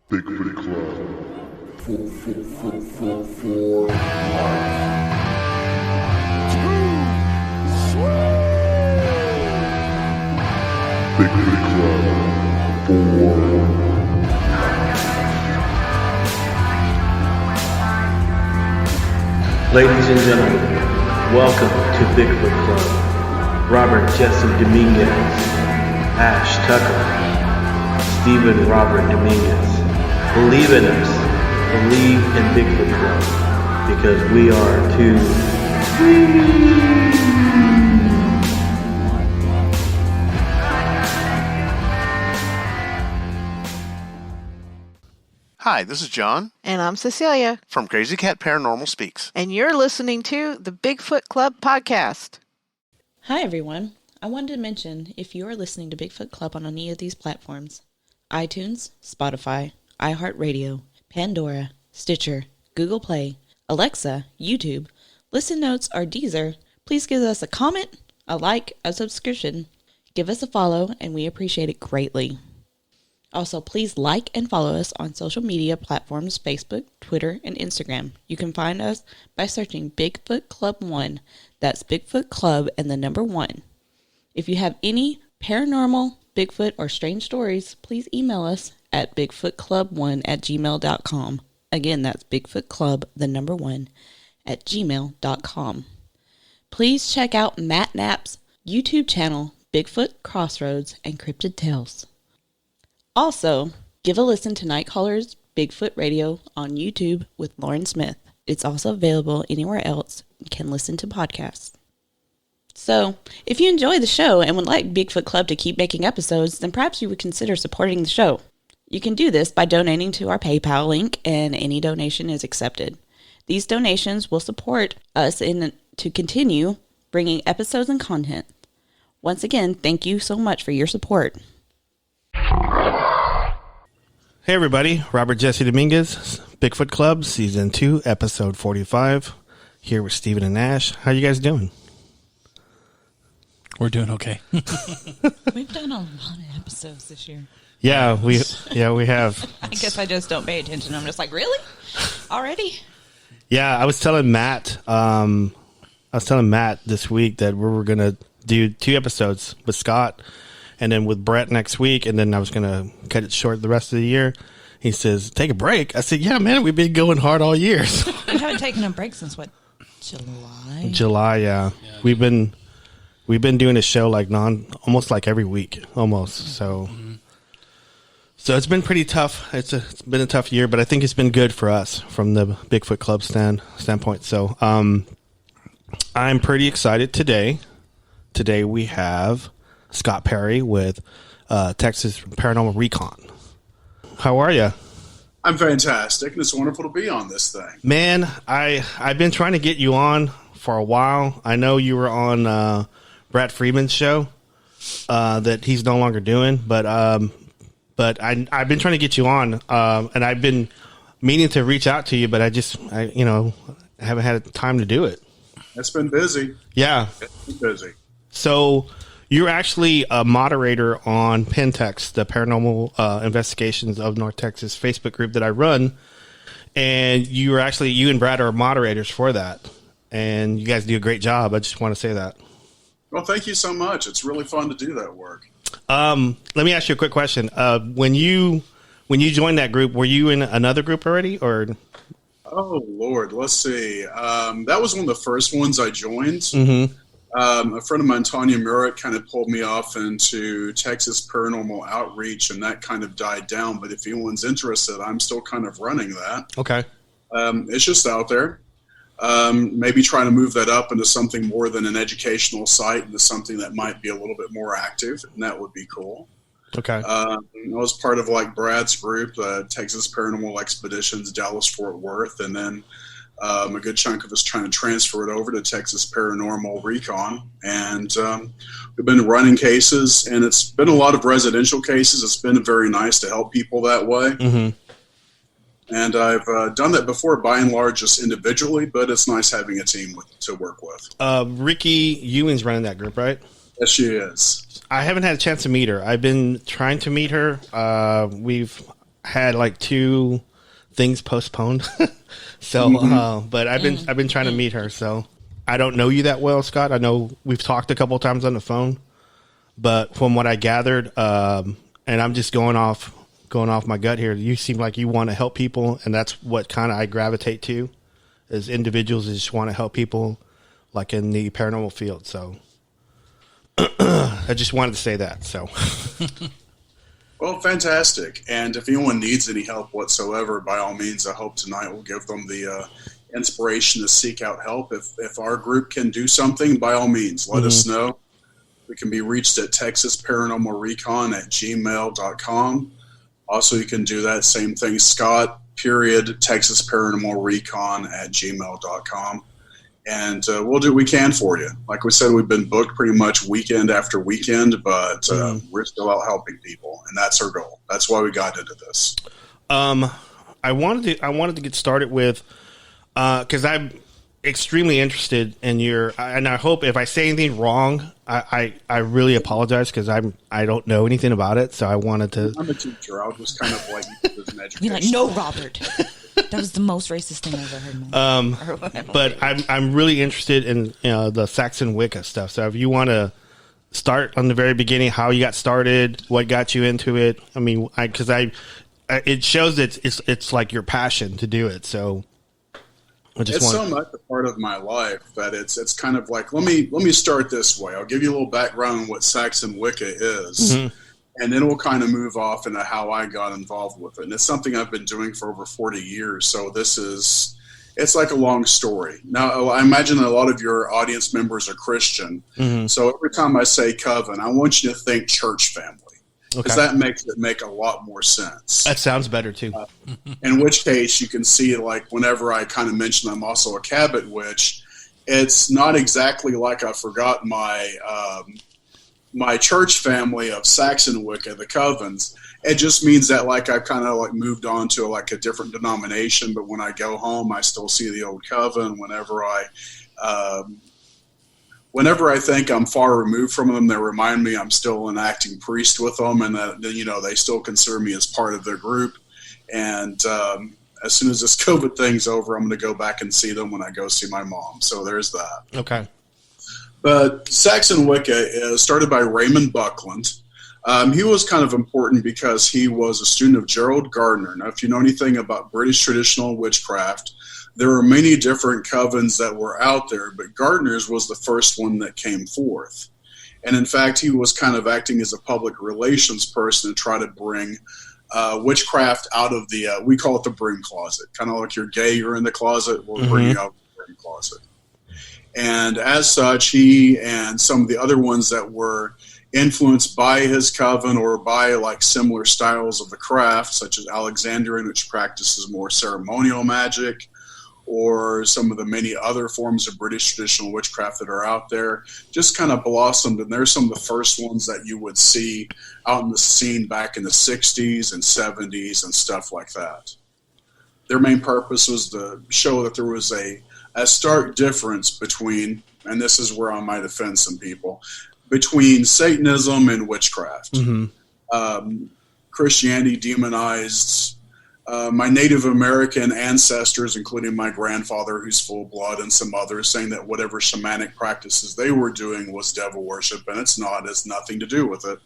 Bigfoot Club. For life. Bigfoot Club. For Ladies and gentlemen, welcome to Bigfoot Club. Robert Jesse Dominguez, Ash Tucker, Steven Robert Dominguez. Believe in us. Believe in Bigfoot Club. Because we are too Hi, this is John And I'm Cecilia. from Crazy Cat Paranormal Speaks. And you're listening to the Bigfoot Club podcast. Hi everyone. I wanted to mention if you are listening to Bigfoot Club on any of these platforms, iTunes, Spotify, iHeartRadio, Pandora, Stitcher, Google Play, Alexa, YouTube, Listen Notes, or Deezer, please give us a comment, a like, a subscription, give us a follow, and we appreciate it greatly. Also, please like and follow us on social media platforms, Facebook, Twitter, and Instagram. You can find us by searching Bigfoot Club 1. That's Bigfoot Club and the number 1. If you have any paranormal, Bigfoot, or strange stories, please email us at bigfootclub1@gmail.com. Again, that's Bigfoot the number 1, @gmail.com. Please check out Matt Knapp's YouTube channel, Bigfoot Crossroads and Cryptid Tales. Also, give a listen to Nightcaller's Bigfoot Radio on YouTube with Lauren Smith. It's also available anywhere else you can listen to podcasts. So, if you enjoy the show and would like Bigfoot Club to keep making episodes, then perhaps you would consider supporting the show. You can do this by donating to our PayPal link, and any donation is accepted. These donations will support us to continue bringing episodes and content. Once again, thank you so much for your support. Hey everybody, Robert Jesse Dominguez, Bigfoot Club, Season 2, Episode 45, here with Steven and Ash. How you guys doing? We're doing okay. We've done a lot of episodes this year. Yeah, we have. I guess I just don't pay attention. I'm just like, really? Already? Yeah, I was telling Matt this week that we were going to do 2 episodes with Scott and then with Brett next week, and then I was going to cut it short the rest of the year. He says, take a break. I said, yeah, man, we've been going hard all year. You haven't taken a break since what? July? July, yeah. We've been doing a show like almost like every week, almost. So it's been pretty tough. It's been a tough year, but I think it's been good for us from the Bigfoot Club standpoint. So I'm pretty excited today. Today we have Scott Perry with Texas Paranormal Recon. How are you? I'm fantastic, and it's wonderful to be on this thing. Man, I've been trying to get you on for a while. I know you were on Brad Freeman's show that he's no longer doing, but I've been trying to get you on, and I've been meaning to reach out to you, but I haven't had time to do it. It's been busy. Yeah. It's been busy. So you're actually a moderator on Pentex, the Paranormal Investigations of North Texas Facebook group that I run, and you and Brad are moderators for that, and you guys do a great job. I just want to say that. Well, thank you so much. It's really fun to do that work. Let me ask you a quick question. When you joined that group, were you in another group already, or? Oh, Lord. Let's see. That was one of the first ones I joined. Mm-hmm. A friend of mine, Tanya Murrick, kind of pulled me off into Texas Paranormal Outreach, and that kind of died down. But if anyone's interested, I'm still kind of running that. Okay. It's just out there. Maybe trying to move that up into something more than an educational site, into something that might be a little bit more active, and that would be cool. Okay. I was part of like Brad's group, Texas Paranormal Expeditions, Dallas-Fort Worth, and then a good chunk of us trying to transfer it over to Texas Paranormal Recon. And we've been running cases, and it's been a lot of residential cases. It's been very nice to help people that way. Mm-hmm. And I've done that before, by and large, just individually, but it's nice having a team to work with. Ricky Ewing's running that group, right? Yes, she is. I haven't had a chance to meet her. I've been trying to meet her. had like 2 things postponed. So, but I've been trying to meet her. So I don't know you that well, Scott. I know we've talked a couple of times on the phone, but from what I gathered, and I'm just going off my gut here, you seem like you want to help people, and that's what kind of I gravitate to, as individuals that just want to help people, like in the paranormal field. So I just wanted to say that. So. Well, fantastic. And if anyone needs any help whatsoever, by all means, I hope tonight will give them the inspiration to seek out help. If our group can do something, by all means, let us know. We can be reached at texasparanormalrecon@gmail.com. Also, you can do that same thing, Scott.texasparanormalrecon@gmail.com. And we'll do what we can for you. Like we said, we've been booked pretty much weekend after weekend, but we're still out helping people, and that's our goal. That's why we got into this. I wanted to get started with, because I'm extremely interested in your, and I hope if I say anything wrong, I really apologize, because I don't know anything about it. So I wanted to. I'm a teacher. I was kind of like an education. You're like, no, Robert. That was the most racist thing I've ever heard. But I'm really interested in the Seax-Wicca stuff. So if you want to start on the very beginning, how you got started, what got you into it. I mean, because it shows that it's like your passion to do it. So it's so much a part of my life that it's kind of like, let me start this way. I'll give you a little background on what Seax-Wicca is. And then we'll kind of move off into how I got involved with it. And it's something I've been doing for over 40 years. So it's like a long story. Now, I imagine a lot of your audience members are Christian. So every time I say coven, I want you to think church family. Because that makes it make a lot more sense. That sounds better, too. In which case, you can see, like, whenever I kind of mention I'm also a Cabot Witch, it's not exactly like I forgot my church family of Seax-Wicca, the covens. It just means that, like, I've kind of like moved on to like a different denomination, but when I go home, I still see the old coven. Whenever I think I'm far removed from them, they remind me I'm still an acting priest with them, and that, they still consider me as part of their group. And as soon as this COVID thing's over, I'm going to go back and see them when I go see my mom. So there's that. Okay. But Seax-Wicca is started by Raymond Buckland. He was kind of important because he was a student of Gerald Gardner. Now, if you know anything about British traditional witchcraft, there are many different covens that were out there, but Gardner's was the first one that came forth. And in fact, he was kind of acting as a public relations person to try to bring witchcraft out of the, we call it the broom closet. Kind of like you're gay, you're in the closet, we'll bring you out of the broom closet. And as such, he and some of the other ones that were influenced by his coven or by like similar styles of the craft, such as Alexandrian, which practices more ceremonial magic, or some of the many other forms of British traditional witchcraft that are out there, just kind of blossomed. And there's some of the first ones that you would see out in the scene back in the 60s and 70s and stuff like that. Their main purpose was to show that there was a stark difference between, and this is where I might offend some people, between Satanism and witchcraft. Christianity demonized my Native American ancestors, including my grandfather, who's full blood, and some others, saying that whatever shamanic practices they were doing was devil worship, and it's not. It's nothing to do with it.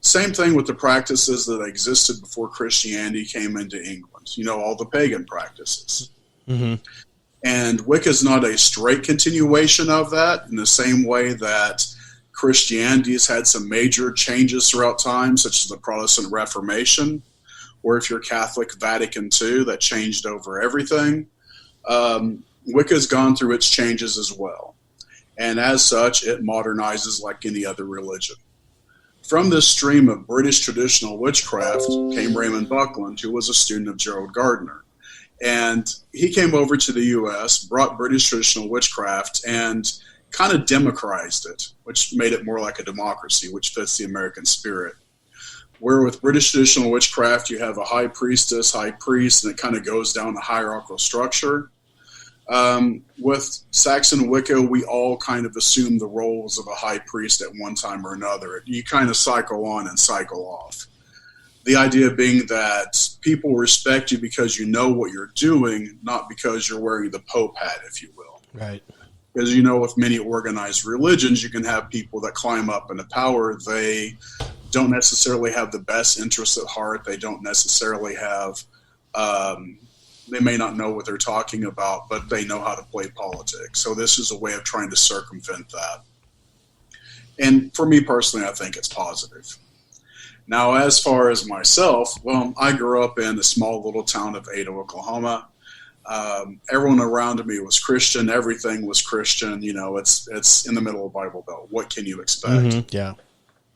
Same thing with the practices that existed before Christianity came into England. All the pagan practices. And Wicca is not a straight continuation of that, in the same way that Christianity has had some major changes throughout time, such as the Protestant Reformation, or if you're Catholic, Vatican II, that changed over everything. Wicca's gone through its changes as well. And as such, it modernizes like any other religion. From this stream of British traditional witchcraft came Raymond Buckland, who was a student of Gerald Gardner. And he came over to the U.S., brought British traditional witchcraft, and kind of democratized it, which made it more like a democracy, which fits the American spirit. Where with British traditional witchcraft, you have a high priestess, high priest, and it kind of goes down the hierarchical structure. With Seax-Wicca, we all kind of assume the roles of a high priest at one time or another. You kind of cycle on and cycle off. The idea being that people respect you because you know what you're doing, not because you're wearing the Pope hat, if you will. Right. Because, with many organized religions, you can have people that climb up into power. They don't necessarily have the best interests at heart. They don't necessarily have, they may not know what they're talking about, but they know how to play politics. So this is a way of trying to circumvent that. And for me personally, I think it's positive. Now, as far as myself, well, I grew up in a small little town of Ada, Oklahoma. Everyone around me was Christian. Everything was Christian. It's in the middle of Bible Belt. What can you expect? Mm-hmm. Yeah.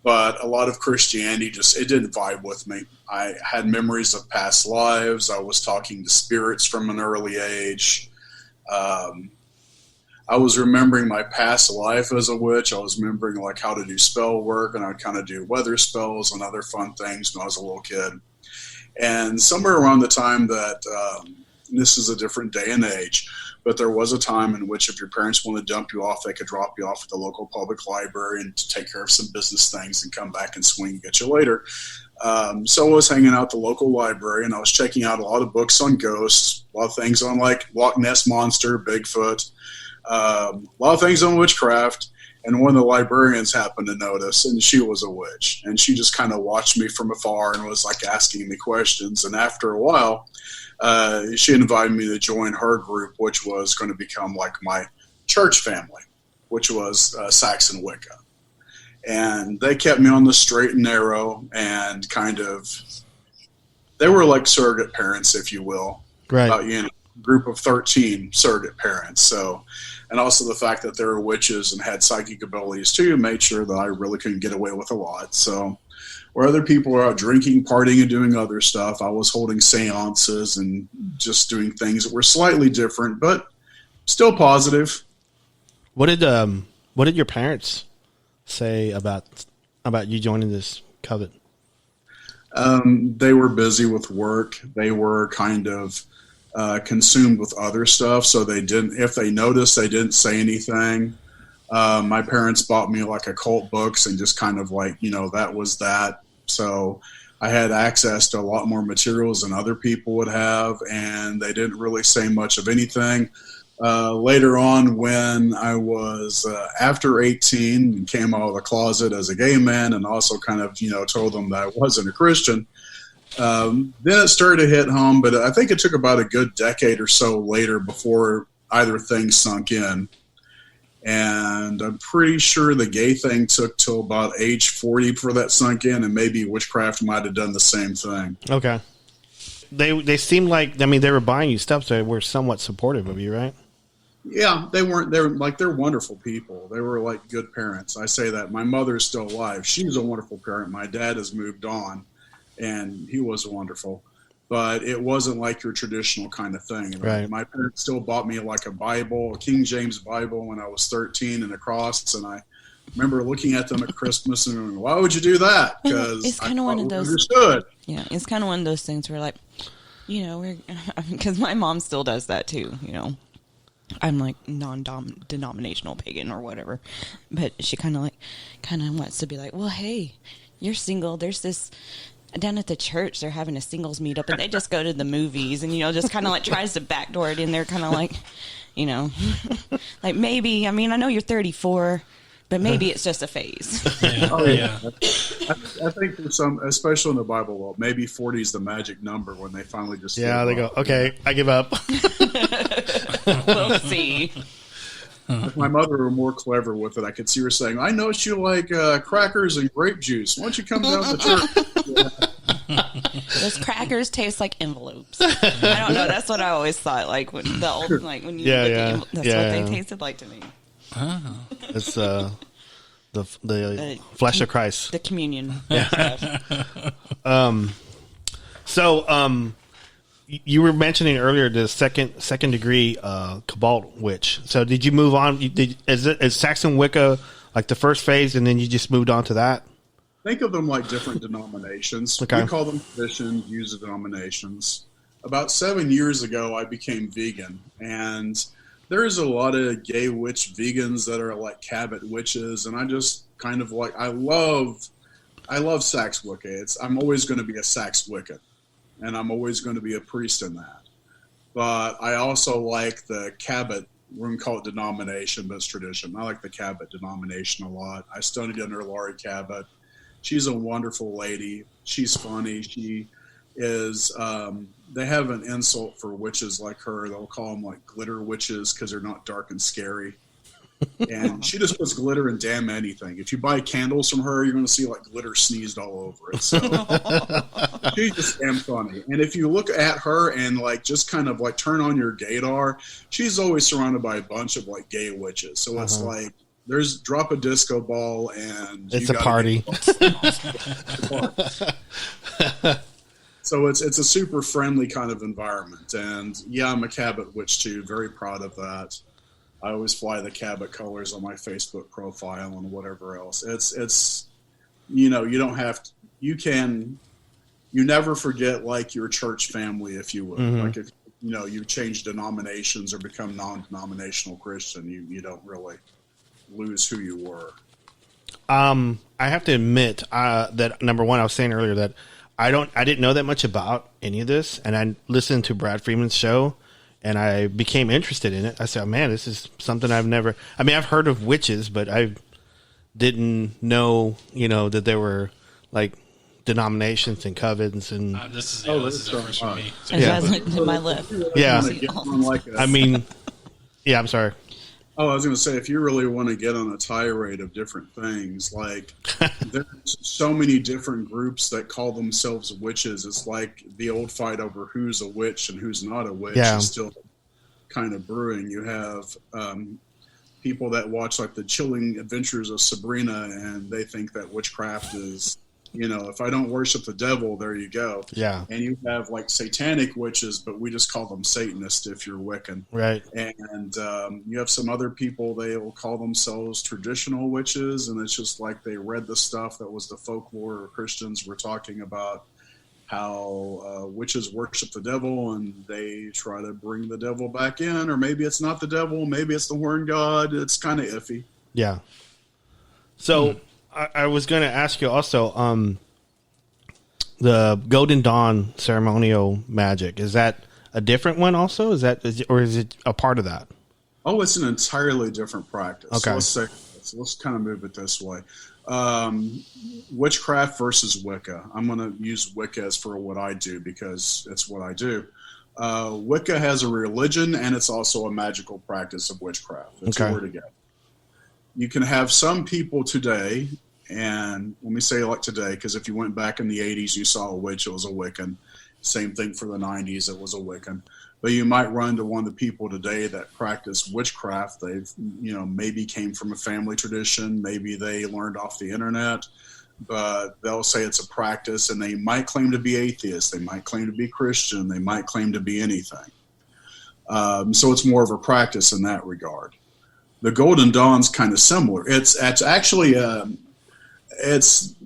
But a lot of Christianity it didn't vibe with me. I had memories of past lives. I was talking to spirits from an early age. I was remembering my past life as a witch. I was remembering like how to do spell work, and I'd kind of do weather spells and other fun things when I was a little kid. And somewhere around the time that, this is a different day and age, but there was a time in which if your parents wanted to dump you off, they could drop you off at the local public library and to take care of some business things and come back and swing and get you later. So I was hanging out at the local library, and I was checking out a lot of books on ghosts, a lot of things on like Loch Ness Monster, Bigfoot, a lot of things on witchcraft. And one of the librarians happened to notice, and she was a witch. And she just kind of watched me from afar and was like asking me questions. And after a while, she invited me to join her group, which was going to become like my church family, which was Seax-Wicca. And they kept me on the straight and narrow, and they were like surrogate parents, if you will. Right. Group of 13 surrogate parents. So, and also the fact that they were witches and had psychic abilities too made sure that I really couldn't get away with a lot. So where other people were out drinking, partying, and doing other stuff, I was holding seances and just doing things that were slightly different, but still positive. What did your parents say about you joining this coven? They were busy with work. They were kind of consumed with other stuff, so if they noticed, they didn't say anything. My parents bought me like occult books and just kind of like, that was that. So I had access to a lot more materials than other people would have, and they didn't really say much of anything. Later on, when I was after 18 and came out of the closet as a gay man, and also kind of, told them that I wasn't a Christian, then it started to hit home, but I think it took about a good decade or so later before either thing sunk in. And I'm pretty sure the gay thing took till about age 40 for that sunk in, and maybe witchcraft might have done the same thing. Okay. They seemed like, they were buying you stuff, so they were somewhat supportive of you, right? Yeah, they're wonderful people. They were like good parents. I say that. My mother's still alive. She's a wonderful parent. My dad has moved on, and he was wonderful. But it wasn't like your traditional kind of thing. Right. My parents still bought me like a Bible, a King James Bible, when I was 13 and a cross. And I remember looking at them at Christmas and going, why would you do that? Because it's kind of one of those. Understood. Yeah, it's kind of one of those things where, like, because my mom still does that too. I'm like non-denominational pagan or whatever, but she kind of wants to be like, well, hey, you're single. There's this. Down at the church, they're having a singles meetup, and they just go to the movies, and just kind of like tries to backdoor it in there, kind of like, like maybe. I know you're 34, but maybe it's just a phase. Yeah. I think for some, especially in the Bible world, maybe 40 is the magic number when they finally just they go, okay, I give up. We'll see. If my mother were more clever with it, I could see her saying, I know you like crackers and grape juice. Why don't you come down to church? Those crackers taste like envelopes. I don't know. That's what I always thought. Like when when you look at that's what they tasted like to me. Oh. It's the flesh of Christ. The communion. So you were mentioning earlier the second degree Cabot Witch. So did you move on? Is Seax-Wicca like the first phase, and then you just moved on to that? Think of them like different denominations. Okay. We call them traditions, user denominations. About 7 years ago, I became vegan, and there's a lot of gay witch vegans that are like Cabot witches, and I just kind of like, I love I love Seax-Wicca. I'm always going to be a Seax-Wicca, and I'm always going to be a priest in that. But I also like the Cabot, we're going to call it denomination, but it's tradition. I like the Cabot denomination a lot. I studied under Laurie Cabot. She's a wonderful lady. She's funny. She is, they have an insult for witches like her. They'll call them like glitter witches because they're not dark and scary. And she just puts glitter in damn anything. If you buy candles from her, you're going to see like glitter sneezed all over it. So she's just damn funny. And if you look at her and like just kind of like turn on your gaydar, she's always surrounded by a bunch of like gay witches. So it's like there's drop a disco ball and it's a party. So it's a super friendly kind of environment. And yeah, I'm a Cabot witch too. Very proud of that. I always fly the Cabot colors on my Facebook profile and whatever else. It's you know, you don't have to, you never forget like your church family, if you would. Like if, you know, you change denominations or become non-denominational Christian, you don't really lose who you were. I have to admit that number one, I was saying earlier that I didn't know that much about any of this, and I listened to Brad Freeman's show. And I became interested in it. I said, oh, man, this is something I've heard of witches, but I didn't know, you know, that there were like denominations and covens and. This is the first for me. So yeah. Like to my left. Yeah. I mean, yeah, I'm sorry. Oh, I was going to say, if you really want to get on a tirade of different things, like there's so many different groups that call themselves witches. It's like the old fight over who's a witch and who's not a witch is still kind of brewing. You have people that watch like the Chilling Adventures of Sabrina, and they think that witchcraft is, you know, if I don't worship the devil, there you go. Yeah. And you have like satanic witches, but we just call them Satanists if you're Wiccan. Right. And you have some other people, they will call themselves traditional witches, and it's just like they read the stuff that was the folklore or Christians were talking about how witches worship the devil and they try to bring the devil back in, or maybe it's not the devil, maybe it's the horn god. It's kind of iffy. Yeah. So I was going to ask you also, the Golden Dawn Ceremonial Magick, is that a different one also? Is it a part of that? Oh, it's an entirely different practice. Okay. So let's kind of move it this way. Witchcraft versus Wicca. I'm going to use Wicca as for what I do because it's what I do. Wicca has a religion, and it's also a magical practice of witchcraft. The two are together. You can have some people today, and let me say like today, because if you went back in the 80s, you saw a witch, it was a Wiccan. Same thing for the 90s, it was a Wiccan. But you might run into one of the people today that practice witchcraft. They've, you know, maybe came from a family tradition, maybe they learned off the internet, but they'll say it's a practice, and they might claim to be atheist, they might claim to be Christian, they might claim to be anything. So it's more of a practice in that regard. The Golden Dawn's kind of similar. It's actually it's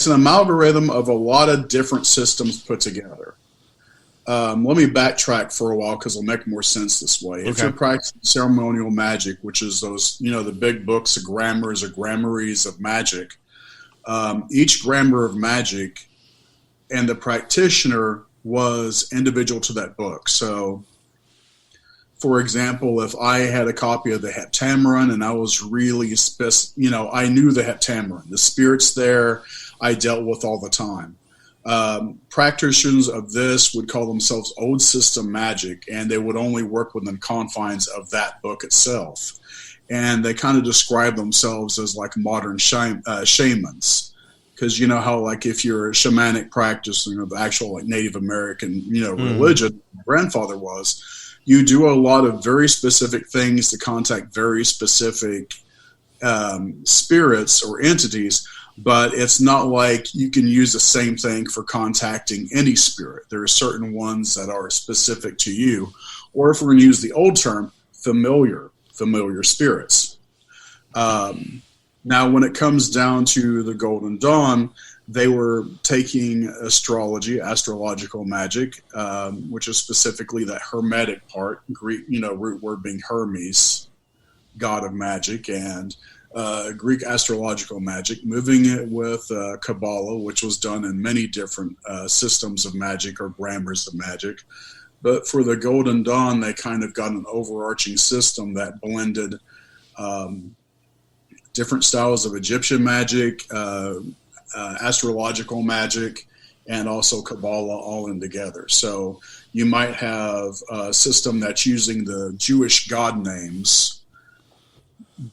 an amalgam of a lot of different systems put together. Let me backtrack for a while because it'll make more sense this way. Okay. If you're practicing ceremonial magic, which is those, you know, the big books of grammars or grammaries of magic, each grammar of magic and the practitioner was individual to that book. So, for example, if I had a copy of the Heptameron and I was really, I knew the Heptameron, the spirits there I dealt with all the time. Practitioners of this would call themselves old system magic, and they would only work within the confines of that book itself. And they kind of describe themselves as like modern shamans. Because you know how, like, if you're a shamanic practice, you know, the actual like Native American, you know, religion, my grandfather was, you do a lot of very specific things to contact very specific spirits or entities, but it's not like you can use the same thing for contacting any spirit. There are certain ones that are specific to you, or if we're going to use the old term, familiar spirits. Now, when it comes down to the Golden Dawn, they were taking astrology, astrological magic, which is specifically that Hermetic part, Greek, you know, root word being Hermes, god of magic, and Greek astrological magic, moving it with Kabbalah, which was done in many different systems of magic or grammars of magic. But for the Golden Dawn, they kind of got an overarching system that blended different styles of Egyptian magic, astrological magic, and also Kabbalah all in together. So you might have a system that's using the Jewish god names,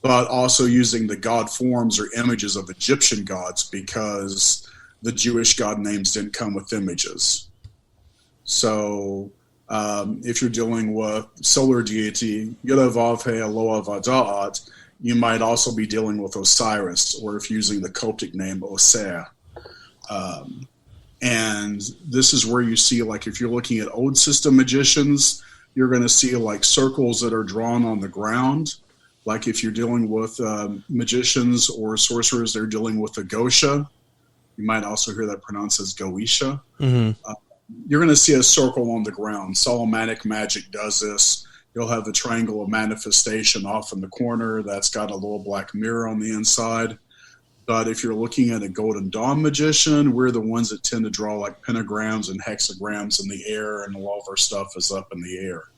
but also using the god forms or images of Egyptian gods, because the Jewish god names didn't come with images. So if you're dealing with solar deity, Yudavavhe Aloha Vada'at, you might also be dealing with Osiris, or if using the Coptic name Osir. And this is where you see, like, if you're looking at old system magicians, you're going to see like circles that are drawn on the ground. Like if you're dealing with magicians or sorcerers, they're dealing with the Gosha. You might also hear that pronounced as Goisha. Mm-hmm. You're going to see a circle on the ground. Solomonic magic does this. You'll have the triangle of manifestation off in the corner that's got a little black mirror on the inside. But if you're looking at a Golden Dawn magician, we're the ones that tend to draw like pentagrams and hexagrams in the air, and all of our stuff is up in the air.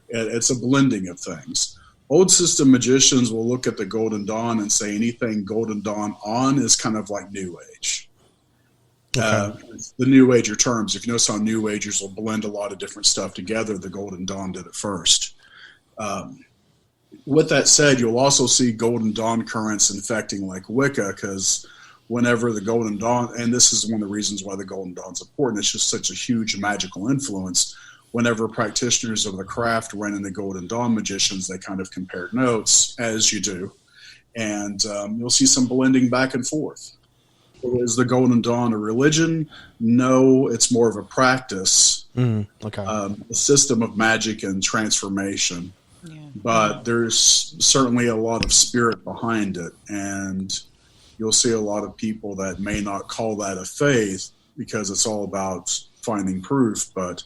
It's a blending of things. Old system magicians will look at the Golden Dawn and say anything Golden Dawn on is kind of like New Age. The New Ager terms. If you notice how New Agers will blend a lot of different stuff together, the Golden Dawn did it first. With that said, you'll also see Golden Dawn currents infecting like Wicca, because whenever the Golden Dawn, and this is one of the reasons why the Golden Dawn's important, it's just such a huge magical influence. Whenever practitioners of the craft ran into Golden Dawn magicians, they kind of compared notes, as you do. And you'll see some blending back and forth. Is the Golden Dawn a religion? No, it's more of a practice. A system of magic and transformation. Yeah. But there's certainly a lot of spirit behind it. And you'll see a lot of people that may not call that a faith, because it's all about finding proof, but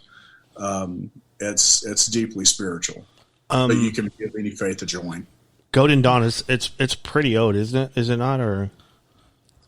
it's deeply spiritual. But you can give any faith a join. Golden Dawn it's pretty old, isn't it? Is it not? Or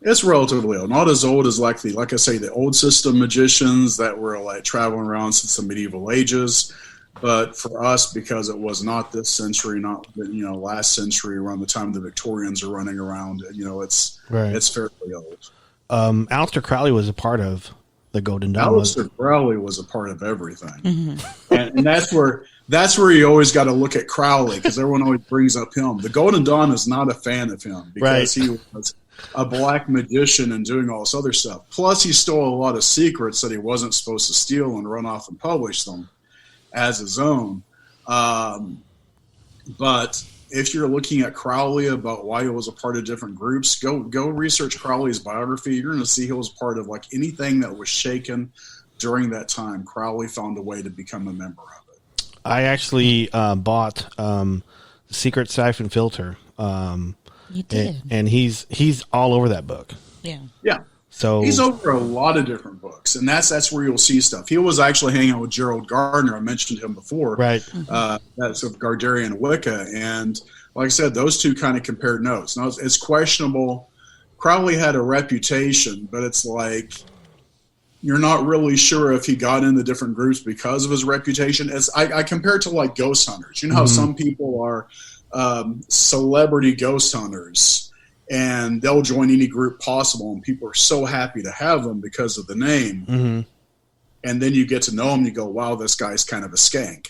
it's relatively old. Not as old as like I say, the old system magicians that were like traveling around since the medieval ages. But for us, because it was not this century, not last century, around the time the Victorians are running around, it's fairly old. Aleister Crowley was a part of the Golden Dawn. Aleister Crowley was a part of everything, and that's where you always got to look at Crowley, because everyone always brings up him. The Golden Dawn is not a fan of him because he was a black magician and doing all this other stuff. Plus, he stole a lot of secrets that he wasn't supposed to steal and run off and publish them as his own. But if you're looking at Crowley about why he was a part of different groups, go research Crowley's biography. You're going to see he was part of like anything that was shaken during that time. Crowley found a way to become a member of it. I actually bought Secret Siphon Filter. You did. And he's all over that book. Yeah. Yeah. So he's over a lot of different books, and that's where you'll see stuff. He was actually hanging out with Gerald Gardner. I mentioned him before. Right. That's of Gardnerian Wicca. And like I said, those two kind of compared notes. Now, it's questionable. Crowley had a reputation, but it's like you're not really sure if he got into different groups because of his reputation. I compare it to like ghost hunters. You know how some people are celebrity ghost hunters, and they'll join any group possible, and people are so happy to have them because of the name. Mm-hmm. And then you get to know him, and you go, wow, this guy's kind of a skank.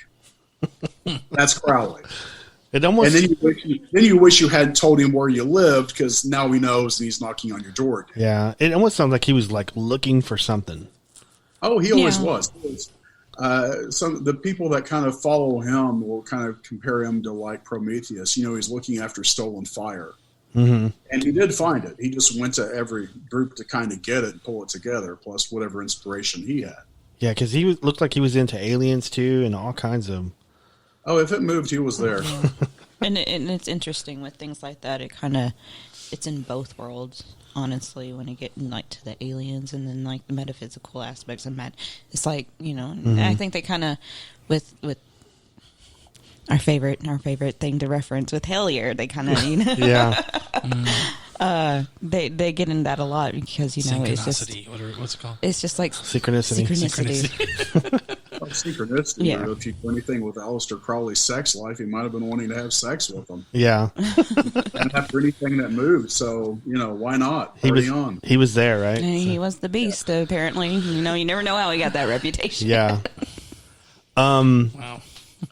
That's Crowley. It almost, and then you wish you hadn't told him where you lived, because now he knows and he's knocking on your door again. Yeah, it almost sounds like he was like looking for something. Oh, he always was. Some the people that kind of follow him will kind of compare him to like Prometheus. He's looking after stolen fire. Mm-hmm. And he did find it. He just went to every group to kind of get it and pull it together, plus whatever inspiration he had. Yeah, because looked like he was into aliens too, and all kinds of. Oh, if it moved, he was there. and it's interesting with things like that. It's in both worlds, honestly. When you get like to the aliens and then like the metaphysical aspects of it's like Mm-hmm. I think they kind of with Our favorite thing to reference with Hellier. They kind of, Yeah. they get into that a lot because it's just what's it called? It's just like Synchronicity. Well, synchronicity. Yeah. If you do anything with Aleister Crowley's sex life, he might have been wanting to have sex with them. Yeah. And after anything that moved, so why not? He Party was on. he was there, right? He was the beast. Apparently, you never know how he got that reputation. Yeah. Wow.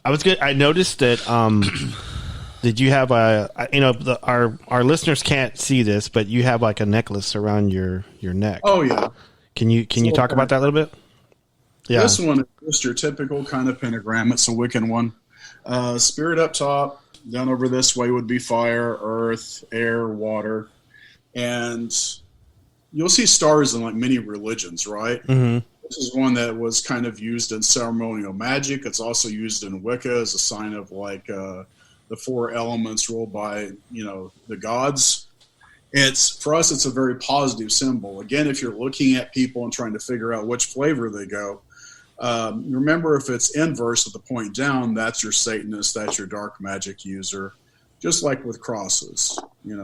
I was good. I noticed that. Did you have our listeners can't see this, but you have like a necklace around your neck. Oh yeah. Can you talk about that a little bit? Yeah. This one is just your typical kind of pentagram. It's a Wiccan one. Spirit up top. Down over this way would be fire, earth, air, water, and you'll see stars in like many religions, right? Mm-hmm. This is one that was kind of used in ceremonial magic. It's also used in Wicca as a sign of like the 4 elements ruled by the gods. For us, it's a very positive symbol. Again, if you're looking at people and trying to figure out which flavor they go, remember if it's inverse at the point down, that's your Satanist, that's your dark magic user. Just like with crosses,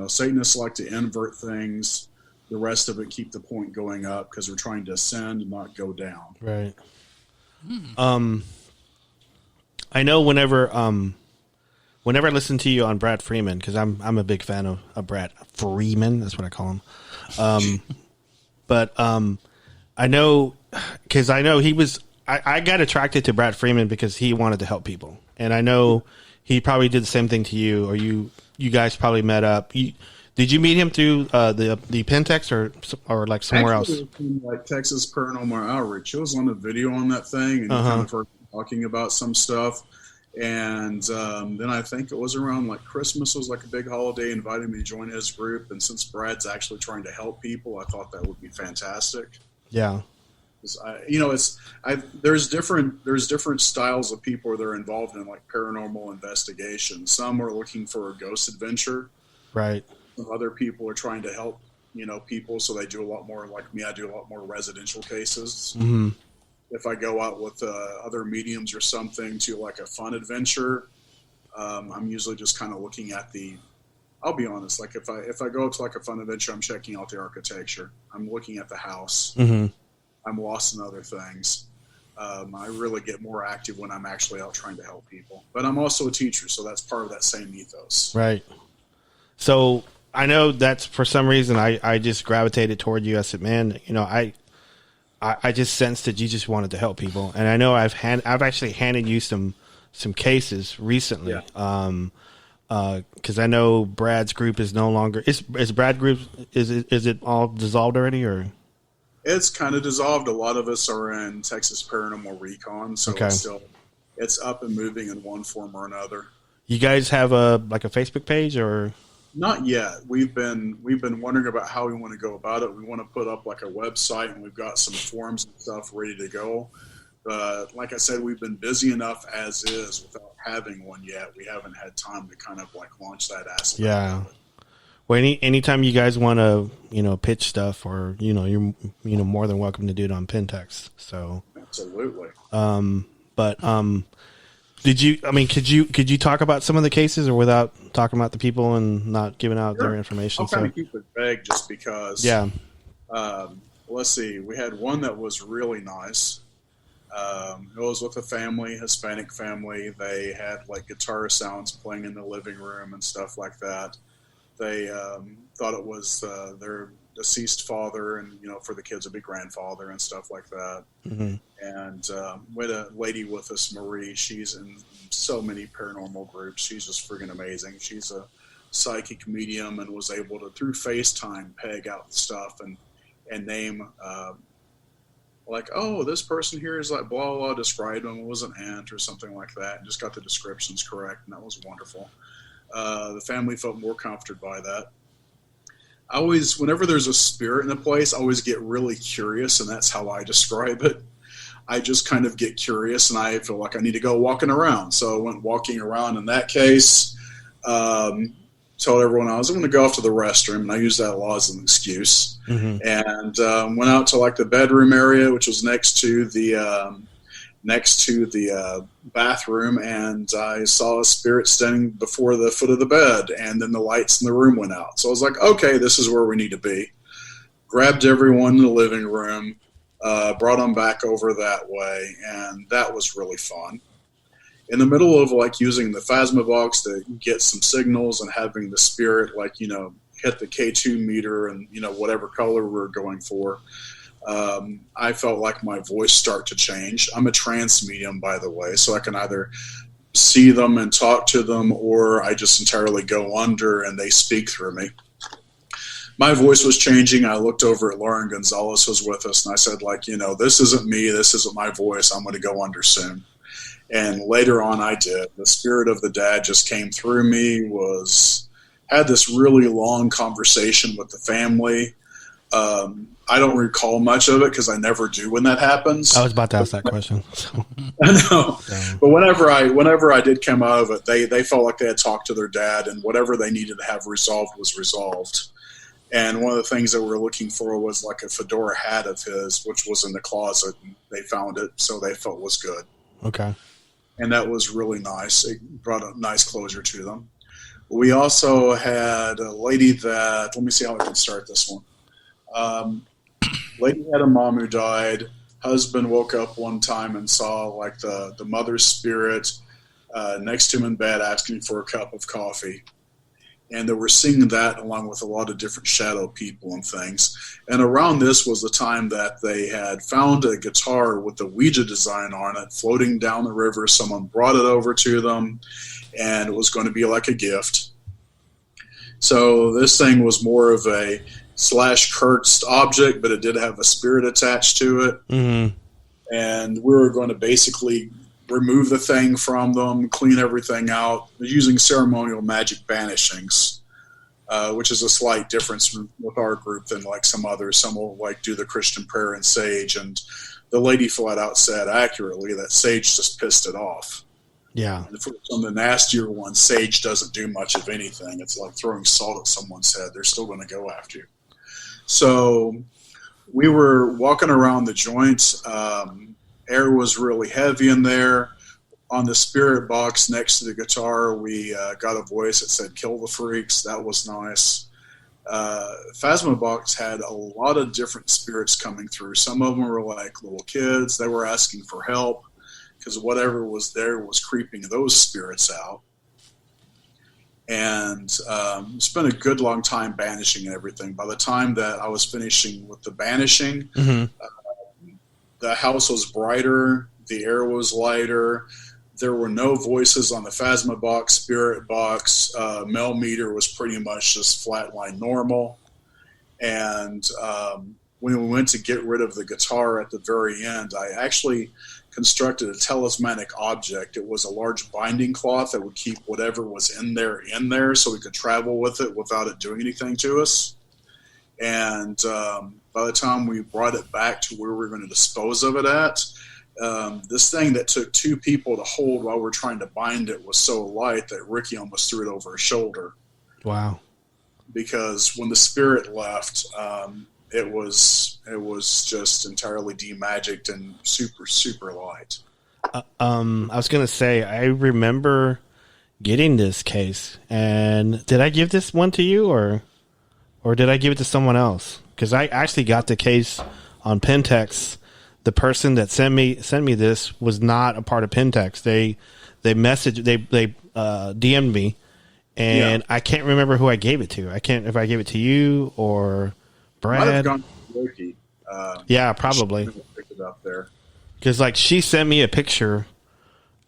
Satanists like to invert things. The rest of it keep the point going up because we're trying to ascend, not go down. Right. I know whenever I listen to you on Brad Freeman, because I'm a big fan of Brad Freeman. That's what I call him. But I know he was. I got attracted to Brad Freeman because he wanted to help people, and I know he probably did the same thing to you, or you guys probably met up. Did you meet him through the Pentex or like somewhere else? Like Texas Paranormal Outreach. It was on a video on that thing, and kind of heard talking about some stuff. And then I think it was around like Christmas was like a big holiday, invited me to join his group. And since Brad's actually trying to help people, I thought that would be fantastic. Yeah. There's different styles of people that are involved in like paranormal investigation. Some are looking for a ghost adventure. Right. Some other people are trying to help, people. So they do a lot more like me. I do a lot more residential cases. Mm-hmm. If I go out with other mediums or something to like a fun adventure, I'm usually just kind of looking at I'll be honest, like if I go to like a fun adventure, I'm checking out the architecture. I'm looking at the house. Mm-hmm. I'm lost in other things. I really get more active when I'm actually out trying to help people. But I'm also a teacher, so that's part of that same ethos. Right. So I know that's for some reason I just gravitated toward you. I said, man, I just sensed that you just wanted to help people, and I know I've actually handed you some cases recently, because I know Brad's group is no longer is Brad group is it all dissolved already, or it's kind of dissolved. A lot of us are in Texas Paranormal Recon, so okay. It's up and moving in one form or another. You guys have a Facebook page or? Not yet. We've been wondering about how we want to go about it. We want to put up like a website, and we've got some forms and stuff ready to go. But like I said, we've been busy enough as is without having one yet. We haven't had time to kind of like launch that aspect. Yeah. Well, anytime you guys want to, pitch stuff, or you're more than welcome to do it on Pentex. So absolutely. Could you talk about some of the cases, or without talking about the people and not giving out their information? I'll kind of keep it vague just because. Yeah. Let's see. We had one that was really nice. It was with a family, Hispanic family. They had like guitar sounds playing in the living room and stuff like that. They thought it was their deceased father, and for the kids it'd be grandfather and stuff like that. Mm-hmm. And we had a lady with us, Marie. She's in so many paranormal groups. She's just friggin' amazing. She's a psychic medium and was able to, through FaceTime, peg out stuff and name like, oh, this person here is like blah blah. Described him, it was an aunt or something like that, and just got the descriptions correct, and that was wonderful. The family felt more comforted by that. Whenever there's a spirit in a place, I always get really curious, and that's how I describe it. I just kind of get curious, and I feel like I need to go walking around. So I went walking around in that case, told everyone I was going to go off to the restroom, and I used that law as an excuse. Mm-hmm. And went out to like the bedroom area, which was next to the next to the bathroom, and I saw a spirit standing before the foot of the bed, and then the lights in the room went out. So I was like, okay, this is where we need to be. Grabbed everyone in the living room, brought them back over that way, and that was really fun. In the middle of like using the Phasma box to get some signals and having the spirit hit the K2 meter and whatever color we're going for, I felt like my voice start to change. I'm a trance medium, by the way, so I can either see them and talk to them, or I just entirely go under and they speak through me. My voice was changing. I looked over at Lauren Gonzalez was with us, and I said, this isn't me. This isn't my voice. I'm going to go under soon. And later on, I did. The spirit of the dad just came through me, had this really long conversation with the family. I don't recall much of it because I never do when that happens. I was about to ask that question. I know. But whenever I did come out of it, they felt like they had talked to their dad, and whatever they needed to have resolved was resolved. And one of the things that we were looking for was like a fedora hat of his, which was in the closet. And they found it, so they felt was good. Okay. And that was really nice. It brought a nice closure to them. We also had a lady that, let me see how I can start this one. Lady had a mom who died. Husband woke up one time and saw like the mother's spirit next to him in bed asking for a cup of coffee. And they were seeing that along with a lot of different shadow people and things. And around this was the time that they had found a guitar with the Ouija design on it floating down the river. Someone brought it over to them, and it was going to be like a gift. So this thing was more of a /cursed object, but it did have a spirit attached to it. Mm-hmm. And we were going to basically remove the thing from them, clean everything out, using ceremonial magic banishings, which is a slight difference with our group than like some others. Some will like do the Christian prayer and sage, and the lady flat out said accurately that sage just pissed it off. Yeah. And for some of the nastier ones, sage doesn't do much of anything. It's like throwing salt at someone's head. They're still going to go after you. So we were walking around the joint. Air was really heavy in there. On the spirit box next to the guitar, we got a voice that said, "Kill the freaks." That was nice. Phasma box had a lot of different spirits coming through. Some of them were like little kids. They were asking for help because whatever was there was creeping those spirits out. And spent a good long time banishing and everything. By the time that I was finishing with the banishing, the house was brighter, the air was lighter, there were no voices on the Phasma box, spirit box, Mel meter was pretty much just flatline normal. And when we went to get rid of the guitar at the very end, I actually constructed a talismanic object. It was a large binding cloth that would keep whatever was in there so we could travel with it without it doing anything to us. And by the time we brought it back to where we were going to dispose of it at, this thing that took two people to hold while we're trying to bind it was so light that Ricky almost threw it over his shoulder. Wow. Because when the spirit left, it was just entirely demagicked and super, super light. I was going to say, I remember getting this case, and did I give this one to you, or did I give it to someone else? Because I actually got the case on Pentex. The person that sent me this was not a part of Pentex. They DM'd me, and I can't remember who I gave it to. I can't if I gave it to you or Brad. Might have gone to Loki. Yeah, probably. Picked it up there. Because like she sent me a picture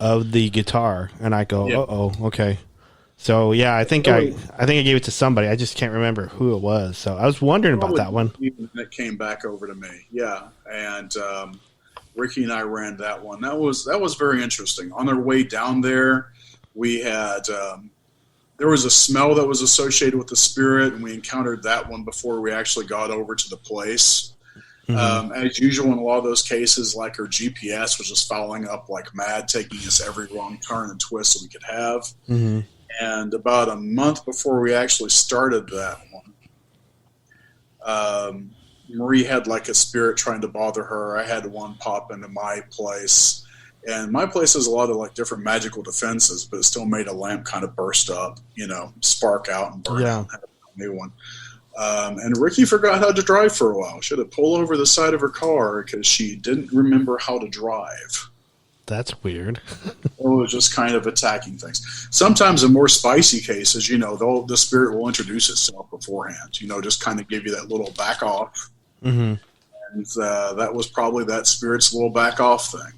of the guitar, and I go, okay. So yeah, I think I gave it to somebody. I just can't remember who it was. So I was wondering about that one. It came back over to me. Yeah, and Ricky and I ran that one. That was very interesting. On our way down there, we had there was a smell that was associated with the spirit, and we encountered that one before we actually got over to the place. Mm-hmm. As usual in a lot of those cases, like our GPS was just following up like mad, taking us every wrong turn and twist that we could have. Mm-hmm. And about a month before we actually started that one, Marie had like a spirit trying to bother her. I had one pop into my place. And my place has a lot of like different magical defenses, but it still made a lamp kind of burst up, spark out and burn out and have a new one. And Ricky forgot how to drive for a while. She had to pull over the side of her car because she didn't remember how to drive. That's weird. It was just kind of attacking things. Sometimes in more spicy cases, the spirit will introduce itself beforehand, just kind of give you that little back off. Mm-hmm. And that was probably that spirit's little back off thing.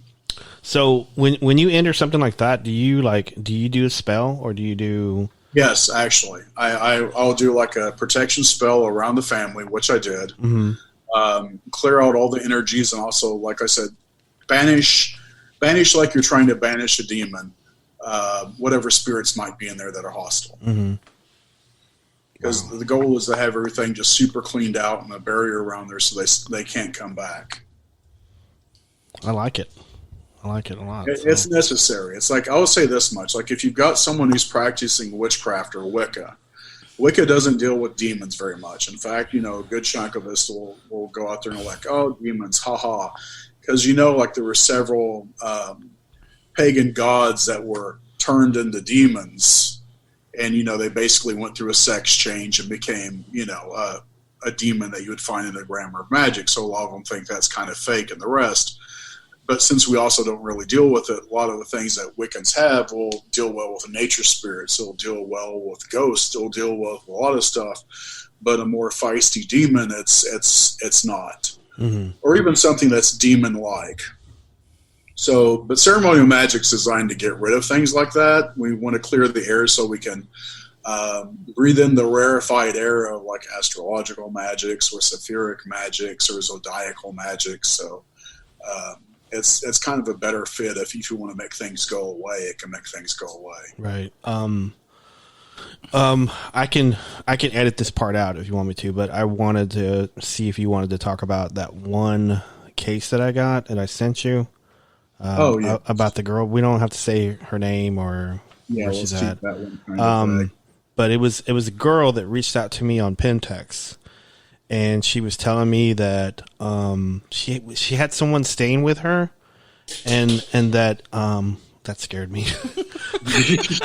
So when you enter something like that, do you do a spell or do you do? Yes, actually, I'll do like a protection spell around the family, which I did. Mm-hmm. Clear out all the energies, and also, like I said, banish like you're trying to banish a demon, whatever spirits might be in there that are hostile. Mm-hmm. Because the goal is to have everything just super cleaned out and a barrier around there so they can't come back. I like it. I like it a lot. It's necessary. It's like, I'll say this much. Like, if you've got someone who's practicing witchcraft or Wicca doesn't deal with demons very much. In fact, a good chunk of us will go out there and like, oh, demons, haha. Because, like there were several pagan gods that were turned into demons. And, they basically went through a sex change and became, a demon that you would find in the grammar of magic. So a lot of them think that's kind of fake and the rest. But since we also don't really deal with it, a lot of the things that Wiccans have will deal well with nature spirits. It'll deal well with ghosts. It'll deal with a lot of stuff. But a more feisty demon, it's not. Mm-hmm. Or even something that's demon-like. So, but ceremonial magic's designed to get rid of things like that. We want to clear the air so we can breathe in the rarefied air of like astrological magics or Saphiric magics or zodiacal magics. So, it's kind of a better fit if you want to make things go away. It can make things go away. Right. I can edit this part out if you want me to, but I wanted to see if you wanted to talk about that one case that I got and I sent you. About the girl. We don't have to say her name or where she's at. That one kind of but it was a girl that reached out to me on Pentex. And she was telling me that she had someone staying with her, and that that scared me.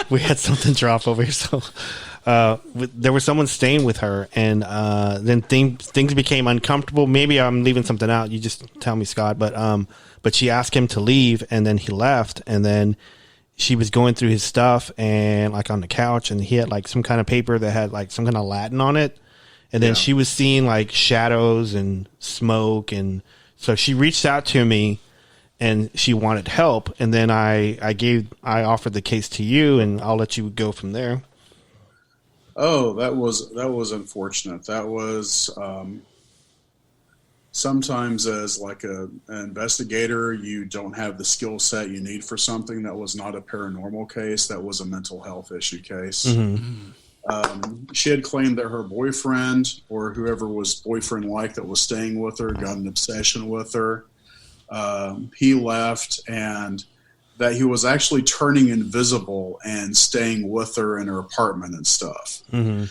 We had something drop over here, so there was someone staying with her, and then things became uncomfortable. Maybe I'm leaving something out. You just tell me, Scott. But she asked him to leave, and then he left, and then she was going through his stuff and like on the couch, and he had like some kind of paper that had like some kind of Latin on it. And then she was seeing like shadows and smoke. And so she reached out to me and she wanted help. And then I offered the case to you, and I'll let you go from there. Oh, that was unfortunate. That was, sometimes as like an investigator, you don't have the skill set you need for something. That was not a paranormal case. That was a mental health issue case. Mm-hmm. She had claimed that her boyfriend or whoever was boyfriend-like that was staying with her got an obsession with her. He left, and that he was actually turning invisible and staying with her in her apartment and stuff. Mm-hmm.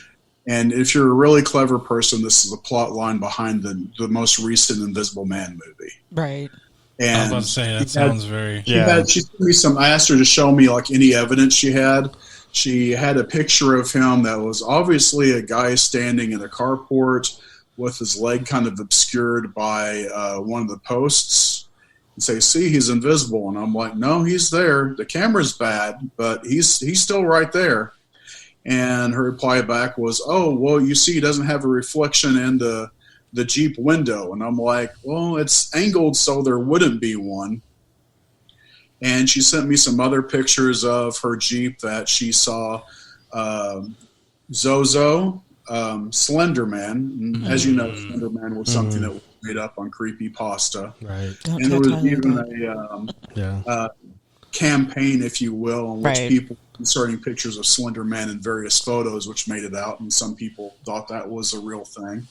And if you're a really clever person, this is the plot line behind the most recent Invisible Man movie. Right. And I was about to say, that sounds very... She gave me some... I asked her to show me like any evidence she had. She had a picture of him that was obviously a guy standing in a carport with his leg kind of obscured by one of the posts. And say, see, he's invisible. And I'm like, no, he's there. The camera's bad, but he's still right there. And her reply back was, oh, well, you see, he doesn't have a reflection in the Jeep window. And I'm like, well, it's angled so there wouldn't be one. And she sent me some other pictures of her Jeep that she saw Zozo, Slender Man. As you know, Slender Man was something that was made up on Creepypasta. Right. Don't And there tell was Tyler even that. a campaign, if you will, in which Right. people were inserting pictures of Slender Man in various photos, which made it out. And some people thought that was a real thing.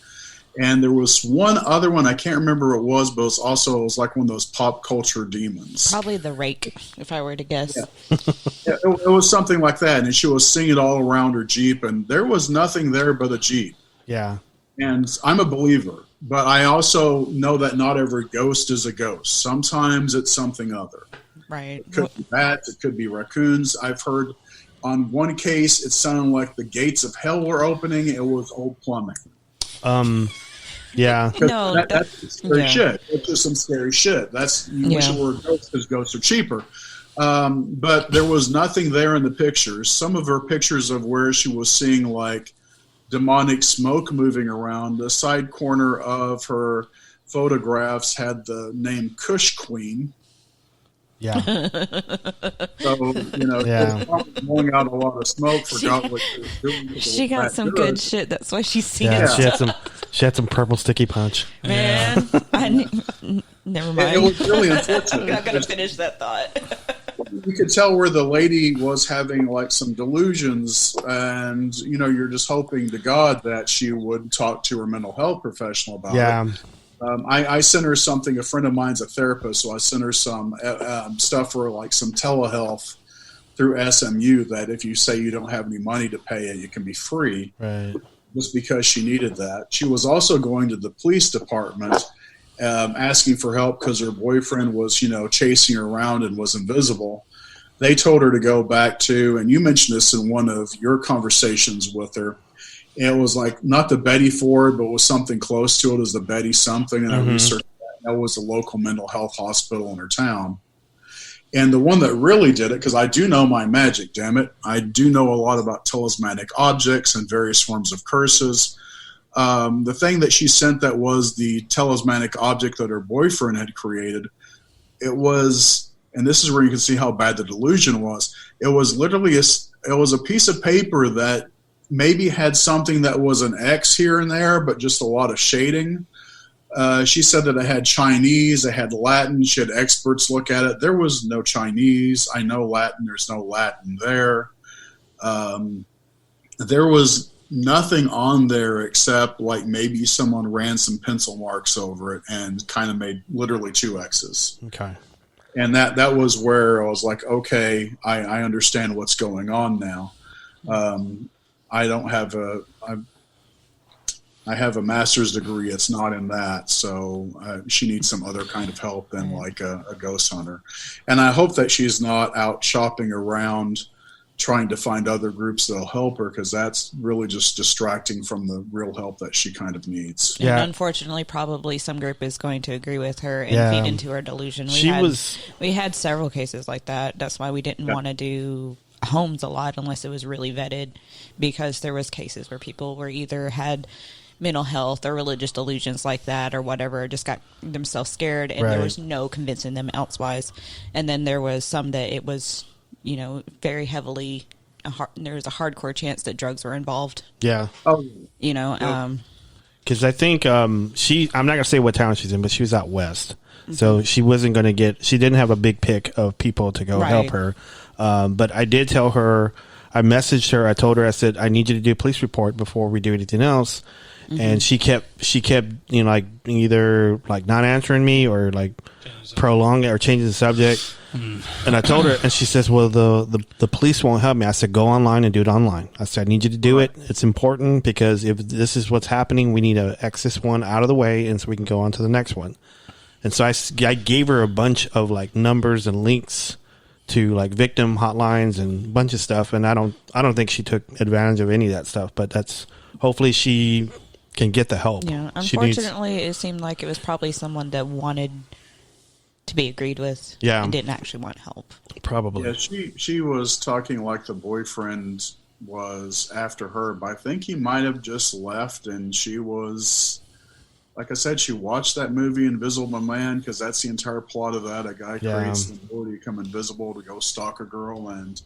And there was one other one, I can't remember what it was, but it was like one of those pop culture demons. Probably the rake, if I were to guess. Yeah, it was something like that. And she was seeing it all around her Jeep, and there was nothing there but a Jeep. Yeah. And I'm a believer, but I also know that not every ghost is a ghost. Sometimes it's something other. Right. It could be bats. It could be raccoons. I've heard on one case, it sounded like the gates of hell were opening. It was old plumbing. Yeah. No, That's scary shit. That's just some scary shit. You wish it were ghosts because ghosts are cheaper. But there was nothing there in the pictures. Some of her pictures of where she was seeing like demonic smoke moving around, the side corner of her photographs had the name Kush Queen. Yeah. So, blowing out a lot of smoke, forgot what she was doing. She got some good shit. That's why she's seen Yeah, it. she had some purple sticky punch. Man, never mind. It was really unfortunate. I'm not going to finish that thought. You could tell where the lady was having like some delusions, and you're just hoping to God that she would talk to her mental health professional about it. I sent her something. A friend of mine's a therapist, so I sent her some stuff for like some telehealth through SMU. That if you say you don't have any money to pay it can be free. Right. Just because she needed that. She was also going to the police department, asking for help because her boyfriend was, chasing her around and was invisible. They told her to go back to, and you mentioned this in one of your conversations with her. It was like not the Betty Ford, but was something close to it as the Betty something. And I researched that was a local mental health hospital in her town. And the one that really did it, because I do know my magic, damn it. I do know a lot about talismanic objects and various forms of curses. The thing that she sent that was the talismanic object that her boyfriend had created, it was, and this is where you can see how bad the delusion was. It was literally it was a piece of paper that maybe had something that was an X here and there, but just a lot of shading. She said that it had Chinese, it had Latin. She had experts look at it. There was no Chinese. I know Latin. There's no Latin there. There was nothing on there except like maybe someone ran some pencil marks over it and kind of made literally 2 X's. Okay. And that was where I was like, okay, I understand what's going on now. I have a master's degree. It's not in that. So she needs some other kind of help than like a ghost hunter. And I hope that she's not out shopping around trying to find other groups that'll help her, because that's really just distracting from the real help that she kind of needs. And unfortunately, probably some group is going to agree with her and feed into her delusion. We had several cases like that. That's why we didn't want to do homes a lot unless it was really vetted, because there was cases where people were either had mental health or religious delusions like that or whatever, just got themselves scared, and there was no convincing them elsewise. And then there was some that it was, very heavily, there was a hardcore chance that drugs were involved. Yeah. Because I think I'm not going to say what town she's in, but she was out west. So she wasn't going to she didn't have a big pick of people to go help her. But I did tell her, I messaged her, I told her, I said, I need you to do a police report before we do anything else. And she kept, like either like not answering me or like prolonging it or changing the subject. And I told her, and she says, well, the police won't help me. I said, go online and do it online. I said, I need you to do it. It's important, because if this is what's happening, we need to X this one out of the way, and so we can go on to the next one. And so I gave her a bunch of like numbers and links to like victim hotlines and a bunch of stuff. And I don't think she took advantage of any of that stuff, but hopefully she can get the help. Yeah. Unfortunately, it seemed like it was probably someone that wanted to be agreed with and didn't actually want help. Probably. Yeah, she was talking like the boyfriend was after her, but I think he might have just left, and she was, like I said, she watched that movie Invisible Man, because that's the entire plot of that. A guy creates the ability to become invisible to go stalk a girl, and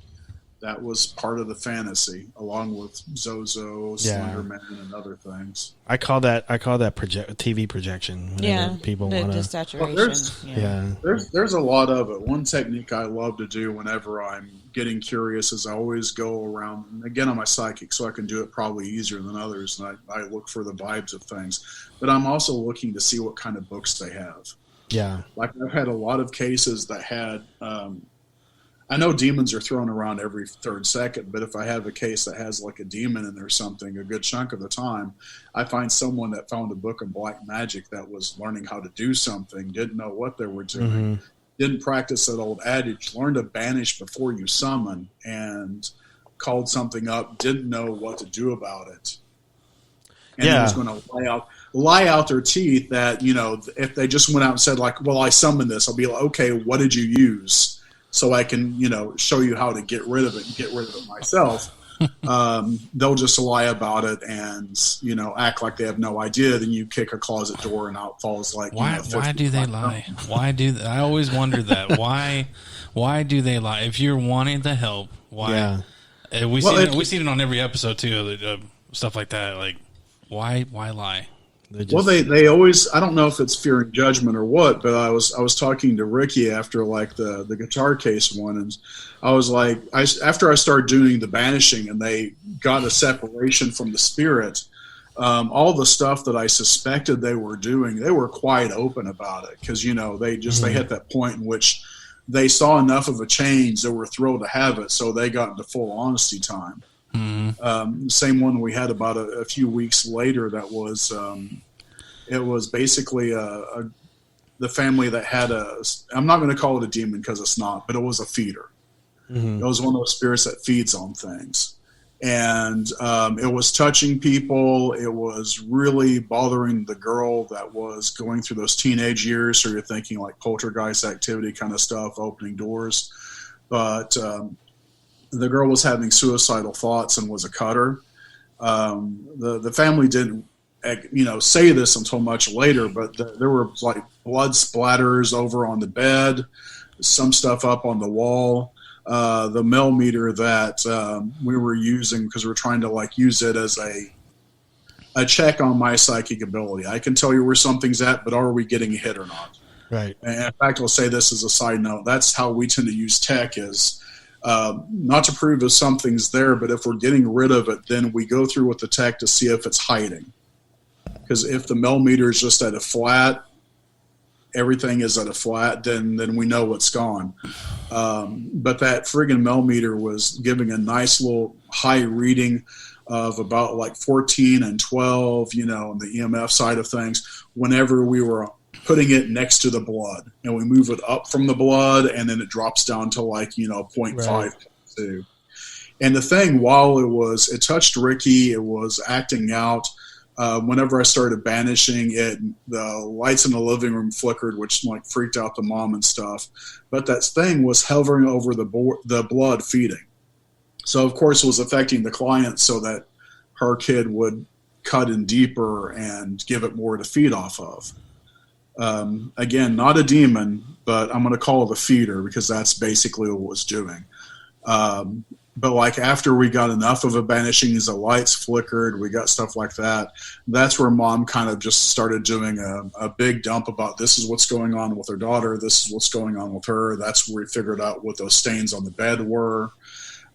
that was part of the fantasy, along with Zozo, Slender Man, and other things. I call that TV projection. People want to saturation. There's a lot of it. One technique I love to do whenever I'm getting curious is I always go around, and again, I'm a psychic, so I can do it probably easier than others, and I look for the vibes of things. But I'm also looking to see what kind of books they have. Yeah. Like I've had a lot of cases that had I know demons are thrown around every third second, but if I have a case that has like a demon in there or something, a good chunk of the time, I find someone that found a book of black magic that was learning how to do something, didn't know what they were doing, didn't practice that old adage, learn to banish before you summon, and called something up, didn't know what to do about it. And it was going to lie out their teeth that, you know, if they just went out and said like, well, I summoned this, I'll be like, okay, what did you use? So I can, you know, show you how to get rid of it and get rid of it myself. They'll just lie about it and, you know, act like they have no idea. Then you kick a closet door and out falls like, why do they lie? I always wondered that. Why do they lie? If you're wanting the help, why? Yeah. We've seen it on every episode too, stuff like that. Like, why lie? They always, I don't know if it's fear and judgment or what, but I was talking to Ricky after like the guitar case one, and I was like, after I started doing the banishing and they got a separation from the spirit, all the stuff that I suspected they were doing, they were quite open about it, because, you know, they hit that point in which they saw enough of a change, they were thrilled to have it, so they got into full honesty time. Same one we had about a few weeks later. That was it was basically the family that had I'm not going to call it a demon because it's not, but it was a feeder. It was one of those spirits that feeds on things, and it was touching people. It was really bothering the girl that was going through those teenage years. So you're thinking like poltergeist activity kind of stuff, opening doors, but the girl was having suicidal thoughts and was a cutter. The family didn't, you know, say this until much later, but there were like blood splatters over on the bed, some stuff up on the wall. The millimeter that we were using, because we're trying to like use it as a check on my psychic ability. I can tell you where something's at, but are we getting hit or not? Right. And in fact, I'll say this as a side note. That's how we tend to use tech, is not to prove if something's there, but if we're getting rid of it, then we go through with the tech to see if it's hiding. Because if the millimeter is just at a flat, everything is at a flat, then we know it's gone. But that friggin' millimeter was giving a nice little high reading of about like 14 and 12, you know, on the EMF side of things, whenever we were putting it next to the blood, and we move it up from the blood, and then it drops down to like, you know, 0.5. Right. And the thing, while it touched Ricky, it was acting out. Whenever I started banishing it, the lights in the living room flickered, which like freaked out the mom and stuff. But that thing was hovering over the blood feeding. So of course it was affecting the client, so that her kid would cut in deeper and give it more to feed off of. Again, not a demon, but I'm going to call it a feeder, because that's basically what it was doing. But like after we got enough of a banishing, as the lights flickered, we got stuff like that. That's where mom kind of just started doing a big dump about, this is what's going on with her daughter. This is what's going on with her. That's where we figured out what those stains on the bed were.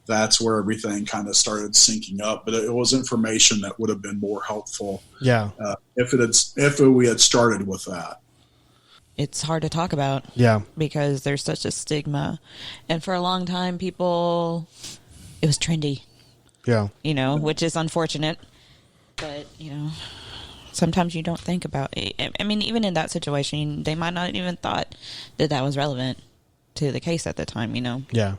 That's where everything kind of started syncing up. But it was information that would have been more helpful. Yeah. If we had started with that. It's hard to talk about. Yeah. Because there's such a stigma. And for a long time, it was trendy. Yeah. You know, which is unfortunate. But, you know, sometimes you don't think about it. I mean, even in that situation, they might not even thought that was relevant to the case at the time, you know? Yeah.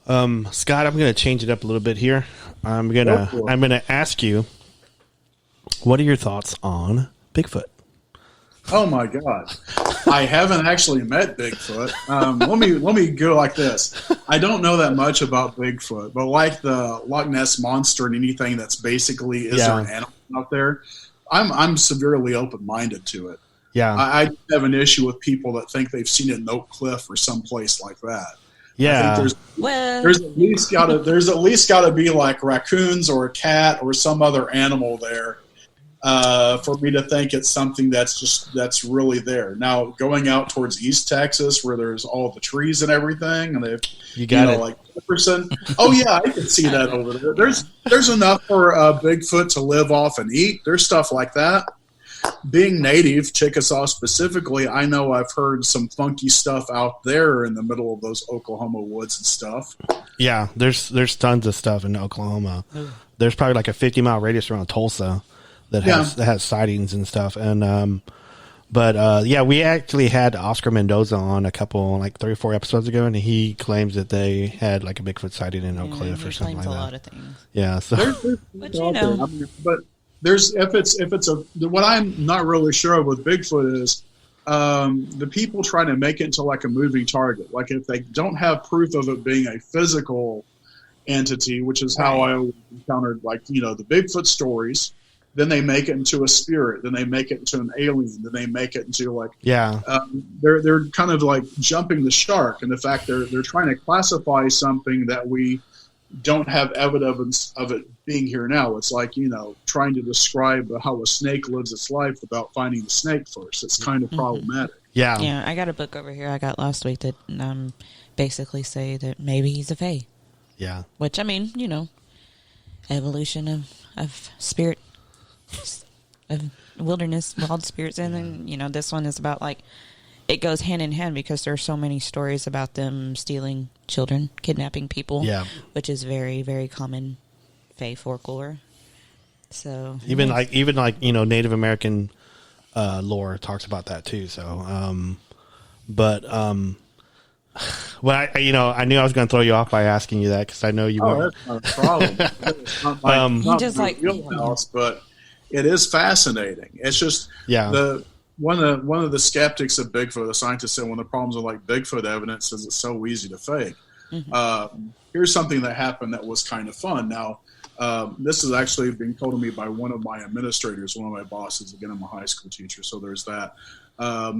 Scott, I'm going to change it up a little bit here. I'm going to ask you, what are your thoughts on Bigfoot? Oh my God. I haven't actually met Bigfoot. Let me go like this. I don't know that much about Bigfoot, but like the Loch Ness Monster and anything that's basically there an animal out there, I'm severely open-minded to it. Yeah. I have an issue with people that think they've seen it in Oak Cliff or someplace like that. Yeah. I think there's at least got to be like raccoons or a cat or some other animal there. For me to think it's something that's really there. Now, going out towards East Texas, where there's all the trees and everything, and they've like Jefferson. Oh yeah, I can see that over there. There's enough for Bigfoot to live off and eat. There's stuff like that. Being native, Chickasaw specifically, I know I've heard some funky stuff out there in the middle of those Oklahoma woods and stuff. Yeah, there's tons of stuff in Oklahoma. There's probably like a 50-mile radius around Tulsa that has sightings and stuff. And But yeah, we actually had Oscar Mendoza on a couple, like 3 or 4 episodes ago, and he claims that they had like a Bigfoot sighting in Oak Cliff or something like that. A lot of things. Yeah, so But you know, but there's if it's a what I'm not really sure of with Bigfoot is the people trying to make it into like a moving target. Like if they don't have proof of it being a physical entity, which is how I encountered like the Bigfoot stories. Then they make it into a spirit. Then they make it into an alien. Then they make it into like they're kind of like jumping the shark. And the fact they're trying to classify something that we don't have evidence of it being here now. It's like trying to describe how a snake lives its life without finding the snake first. It's kind of problematic. Yeah. I got a book over here I got last week that basically say that maybe he's a fae. Yeah. Which I mean, evolution of spirit. Of wilderness, wild spirits, and then this one is about like it goes hand in hand because there are so many stories about them stealing children, kidnapping people, which is very, very common fae folklore. So even like Native American lore talks about that too. So, well, I knew I was going to throw you off by asking you that because I know you were. That's not a problem. It's not my wheelhouse, but. It is fascinating. It's just one of the skeptics of Bigfoot, the scientists said one of the problems with like Bigfoot evidence is it's so easy to fake. Here's something that happened that was kind of fun. Now, this is actually being told to me by one of my administrators, one of my bosses. Again, I'm a high school teacher, so there's that.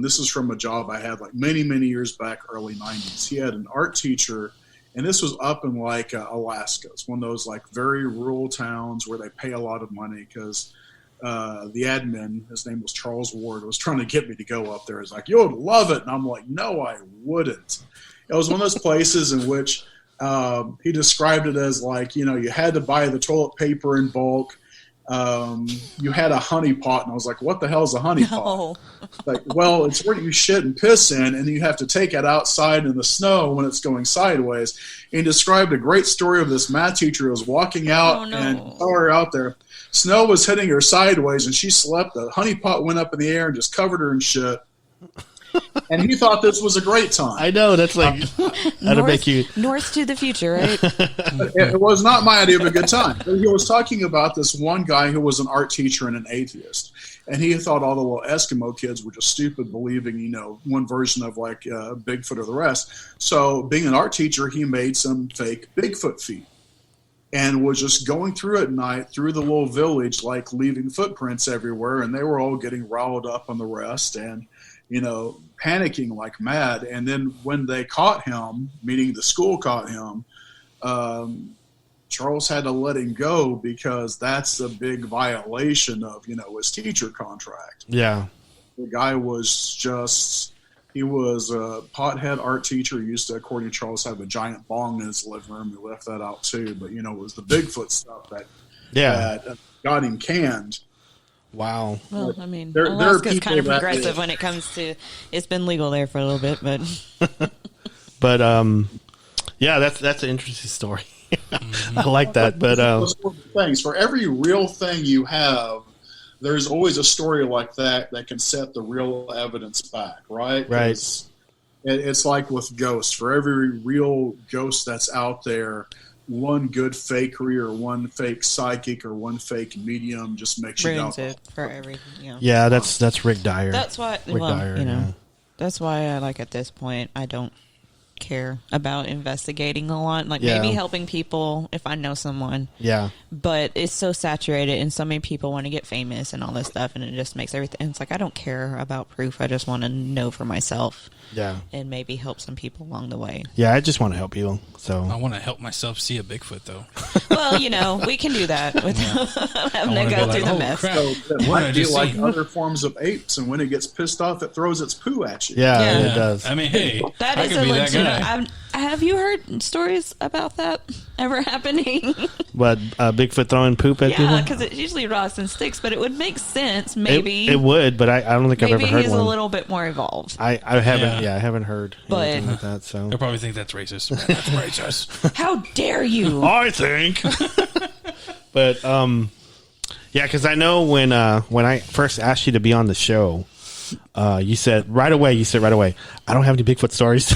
This is from a job I had like many, many years back, early 90s. He had an art teacher, and this was up in like Alaska. It's one of those like very rural towns where they pay a lot of money because the admin, his name was Charles Ward, was trying to get me to go up there. He's like, you'll love it. And I'm like, no, I wouldn't. It was one of those places in which he described it as like, you had to buy the toilet paper in bulk. You had a honey pot. And I was like, what the hell is a honey pot? Like, well, it's where you shit and piss in, and you have to take it outside in the snow when it's going sideways. And he described a great story of this math teacher who was walking out and saw her out there. Snow was hitting her sideways, and she slept. The honey pot went up in the air and just covered her in shit. And he thought this was a great time. I know. That's like, that'll make you... North to the future, right? It was not my idea of a good time. But he was talking about this one guy who was an art teacher and an atheist. And he thought all the little Eskimo kids were just stupid, believing, one version of like Bigfoot or the rest. So being an art teacher, he made some fake Bigfoot feet. And was just going through at night through the little village, like leaving footprints everywhere. And they were all getting riled up on the rest and, panicking like mad. And then when they caught him, meaning the school caught him, Charles had to let him go because that's a big violation of, his teacher contract. Yeah. The guy was he was a pothead art teacher. He used to, according to Charles, have a giant bong in his living room. He left that out too. But, it was the Bigfoot stuff that got him canned. Wow. Well, I mean, Alaska's kind of progressive when it comes to, it's been legal there for a little bit, but. But, yeah, that's an interesting story. I like that. But, things. For every real thing you have, there's always a story like that can set the real evidence back, right? Right. It's like with ghosts. For every real ghost that's out there, one good fakery or one fake psychic or one fake medium just makes you ruins it for everything. Yeah, that's Rick Dyer. That's why that's why I like at this point I don't care about investigating a lot. Like maybe helping people if I know someone. Yeah. But it's so saturated and so many people want to get famous and all this stuff and it just makes everything. It's like I don't care about proof. I just want to know for myself. Yeah. And maybe help some people along the way. Yeah, I just want to help you. So I want to help myself see a Bigfoot though. Well, we can do that without having to go through the mess. So it might be like other forms of apes, and when it gets pissed off, it throws its poo at you. Yeah, it does. I mean, hey, that I is could be that guy. Have you heard stories about that ever happening? What, Bigfoot throwing poop at people? Yeah, because it usually rots and sticks, but it would make sense, maybe. It would, but I don't think I've ever heard one. Maybe he's a little bit more evolved. I haven't, I haven't heard anything like that, so. They'll probably think that's racist. That's racist. How dare you? I think. But, yeah, because I know when I first asked you to be on the show, You said right away, I don't have any Bigfoot stories.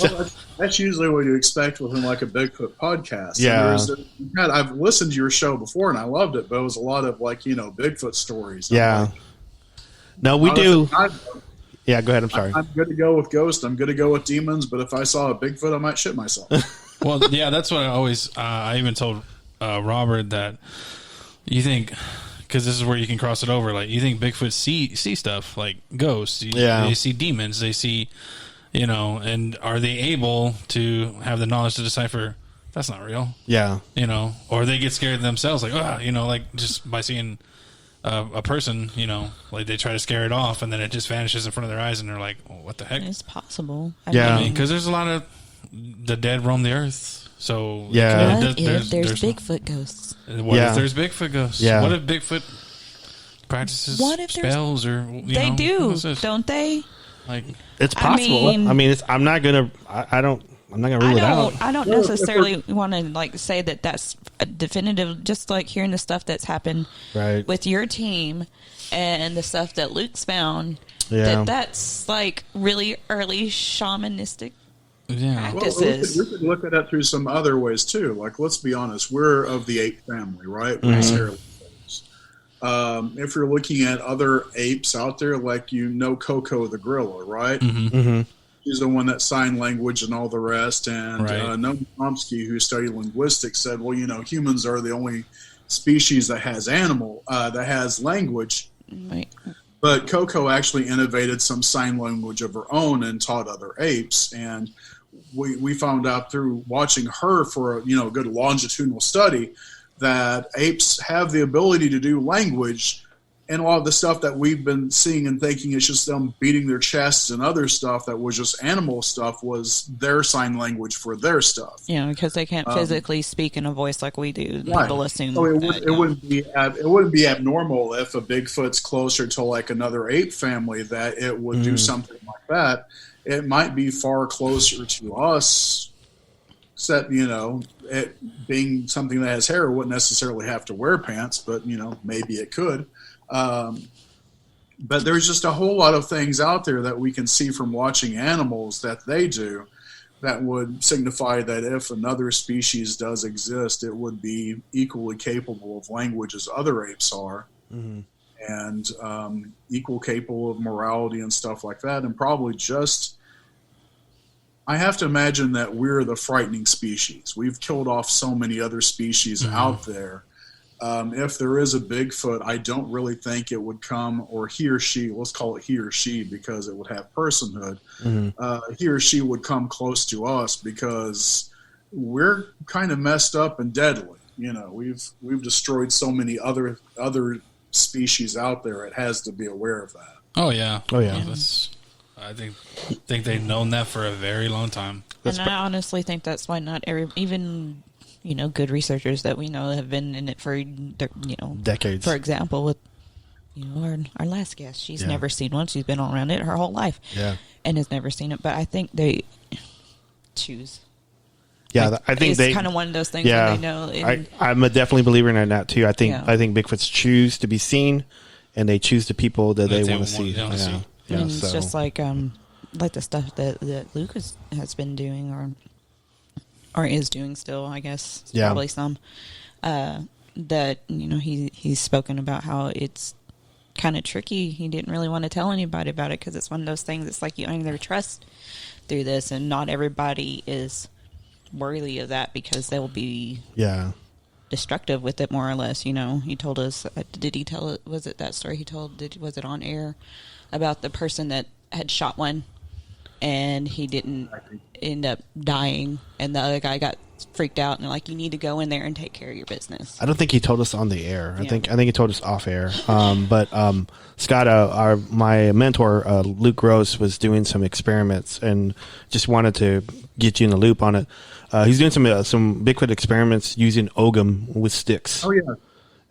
Well, that's usually what you expect within like a Bigfoot podcast. Yeah. I've listened to your show before and I loved it, but it was a lot of like, Bigfoot stories. Yeah. No, we do. Yeah, go ahead. I'm sorry. I'm good to go with ghosts. I'm good to go with demons, but if I saw a Bigfoot, I might shit myself. Well, yeah, that's what I always. I even told Robert that you think, because this is where you can cross it over. Like you think Bigfoot see stuff like ghosts. They see demons. They see, and are they able to have the knowledge to decipher that's not real? Yeah, or they get scared themselves. Like like just by seeing a person, like they try to scare it off, and then it just vanishes in front of their eyes, and they're like, oh, "What the heck?" It's possible. I mean, because there's a lot of the dead roam the earth. So there's Bigfoot ghosts. What if there's Bigfoot ghosts? Yeah. What if Bigfoot practices spells or they do, don't they? Like it's possible. I'm not gonna rule it out. I don't necessarily want to like say that that's a definitive. Just like hearing the stuff that's happened with your team and the stuff that Luke's found. Yeah. That's like really early shamanistic Well, practices. we could look at that through some other ways too. Like, let's be honest, we're of the ape family, right? If you're looking at other apes out there, like Coco the gorilla, right? Mm-hmm. She's the one that signed language and all the rest. And Noam Chomsky, who studied linguistics, said, well, humans are the only species that has language. Right. But Coco actually innovated some sign language of her own and taught other apes. And we found out through watching her for a good longitudinal study that apes have the ability to do language, and a lot of the stuff that we've been seeing and thinking is just them beating their chests and other stuff that was just animal stuff was their sign language for their stuff. Yeah, because they can't physically speak in a voice like we do. Right. People assume so it wouldn't be abnormal if a Bigfoot's closer to like another ape family that it would do something like that. It might be far closer to us, except, it being something that has hair wouldn't necessarily have to wear pants, but, maybe it could. But there's just a whole lot of things out there that we can see from watching animals that they do that would signify that if another species does exist, it would be equally capable of language as other apes are. Mm-hmm. And equal capable of morality and stuff like that, and probably just, I have to imagine that we're the frightening species. We've killed off so many other species out there. If there is a Bigfoot, I don't really think it would come, or he or she, let's call it he or she because it would have personhood. He or she would come close to us because we're kind of messed up and deadly. We've destroyed so many other species out there. It has to be aware of that. Oh yeah. I think they've known that for a very long time. And I honestly think that's why not even good researchers that we know have been in it for decades. For example, with our last guest, she's never seen one. She's been around it her whole life, and has never seen it. But I think they choose. Yeah, I think it's kind of one of those things. Yeah, when they know. I'm a definitely believer in that too. I think Bigfoots choose to be seen, and they choose the people that they want to see. Yeah, it's just like the stuff that Luke has been doing or is doing still, I guess. Probably some. That he's spoken about how it's kind of tricky. He didn't really want to tell anybody about it because it's one of those things. It's like you either trust through this, and not everybody is worthy of that because they'll be destructive with it, more or less. He told us. Did he tell it? Was it that story he told? Was it on air about the person that had shot one and he didn't end up dying, and the other guy got freaked out and they're like, you need to go in there and take care of your business. I don't think he told us on the air. I think he told us off air. But Scott, my mentor, Luke Gross, was doing some experiments and just wanted to get you in the loop on it. He's doing some Bigfoot experiments using ogham with sticks. Oh yeah.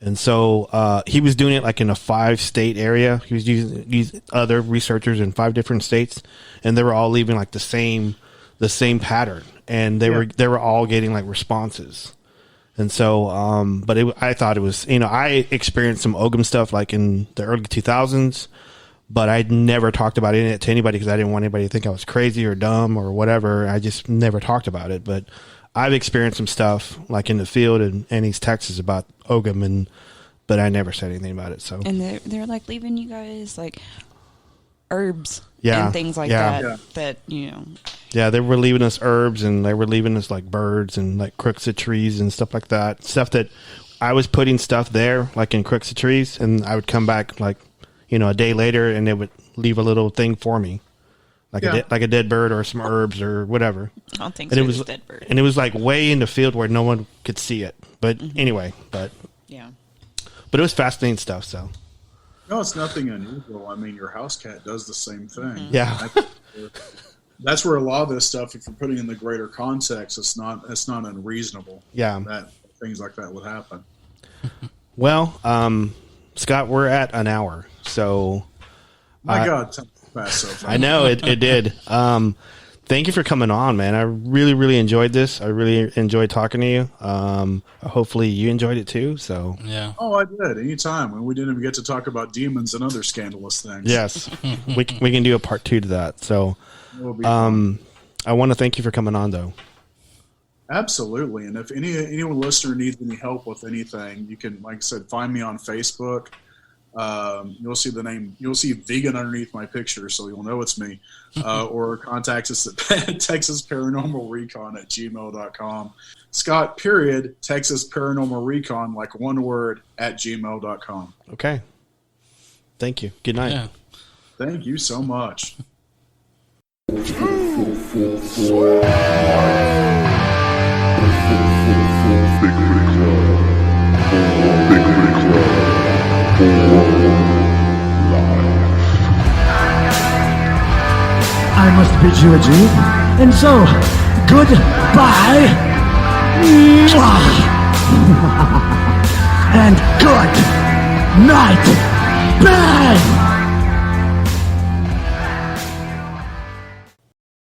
And so he was doing it like in a 5-state area. He was using other researchers in 5 different states, and they were all leaving like the same pattern, and they were all getting like responses. And so, I thought it was, I experienced some Ogham stuff like in the early 2000s, but I'd never talked about it to anybody because I didn't want anybody to think I was crazy or dumb or whatever. I just never talked about it. But I've experienced some stuff like in the field in East Texas about Ogham, but I never said anything about it. So, and they're like leaving you guys like herbs Yeah. and things like Yeah. that. That yeah, they were leaving us herbs and they were leaving us like birds and like crooks of trees and stuff like that. Stuff that I was putting stuff there, like in crooks of trees, and I would come back like, a day later and they would leave a little thing for me. Like a dead bird or some herbs or whatever. I don't think and so. it was Dead bird. And it was like way in the field where no one could see it. But anyway, yeah. But it was fascinating stuff. So No, it's nothing unusual. I mean, your house cat does the same thing. Yeah. That's where a lot of this stuff, if you're putting in the greater context, it's not unreasonable. Yeah. That things like that would happen. Well, Scott, we're at an hour, so My God, time passed so fast. I know it did. Thank you for coming on, man. I really, really enjoyed this. I really enjoyed talking to you. Hopefully you enjoyed it too. So Yeah. Oh, I did. Anytime when we didn't even get to talk about demons and other scandalous things. yes, we can do a part 2 to that. So It'll be fun. I want to thank you for coming on, though. Absolutely. And if anyone listener needs any help with anything, you can, like I said, find me on Facebook. You'll see vegan underneath my picture, so you'll know it's me. Or contact us at Texas Paranormal Recon at gmail.com. Scott, Texas Paranormal Recon, like one word, at gmail.com. Okay. Thank you. Good night. Yeah. Thank you so much. I must bid you adieu, and so, goodbye, and good night, bang!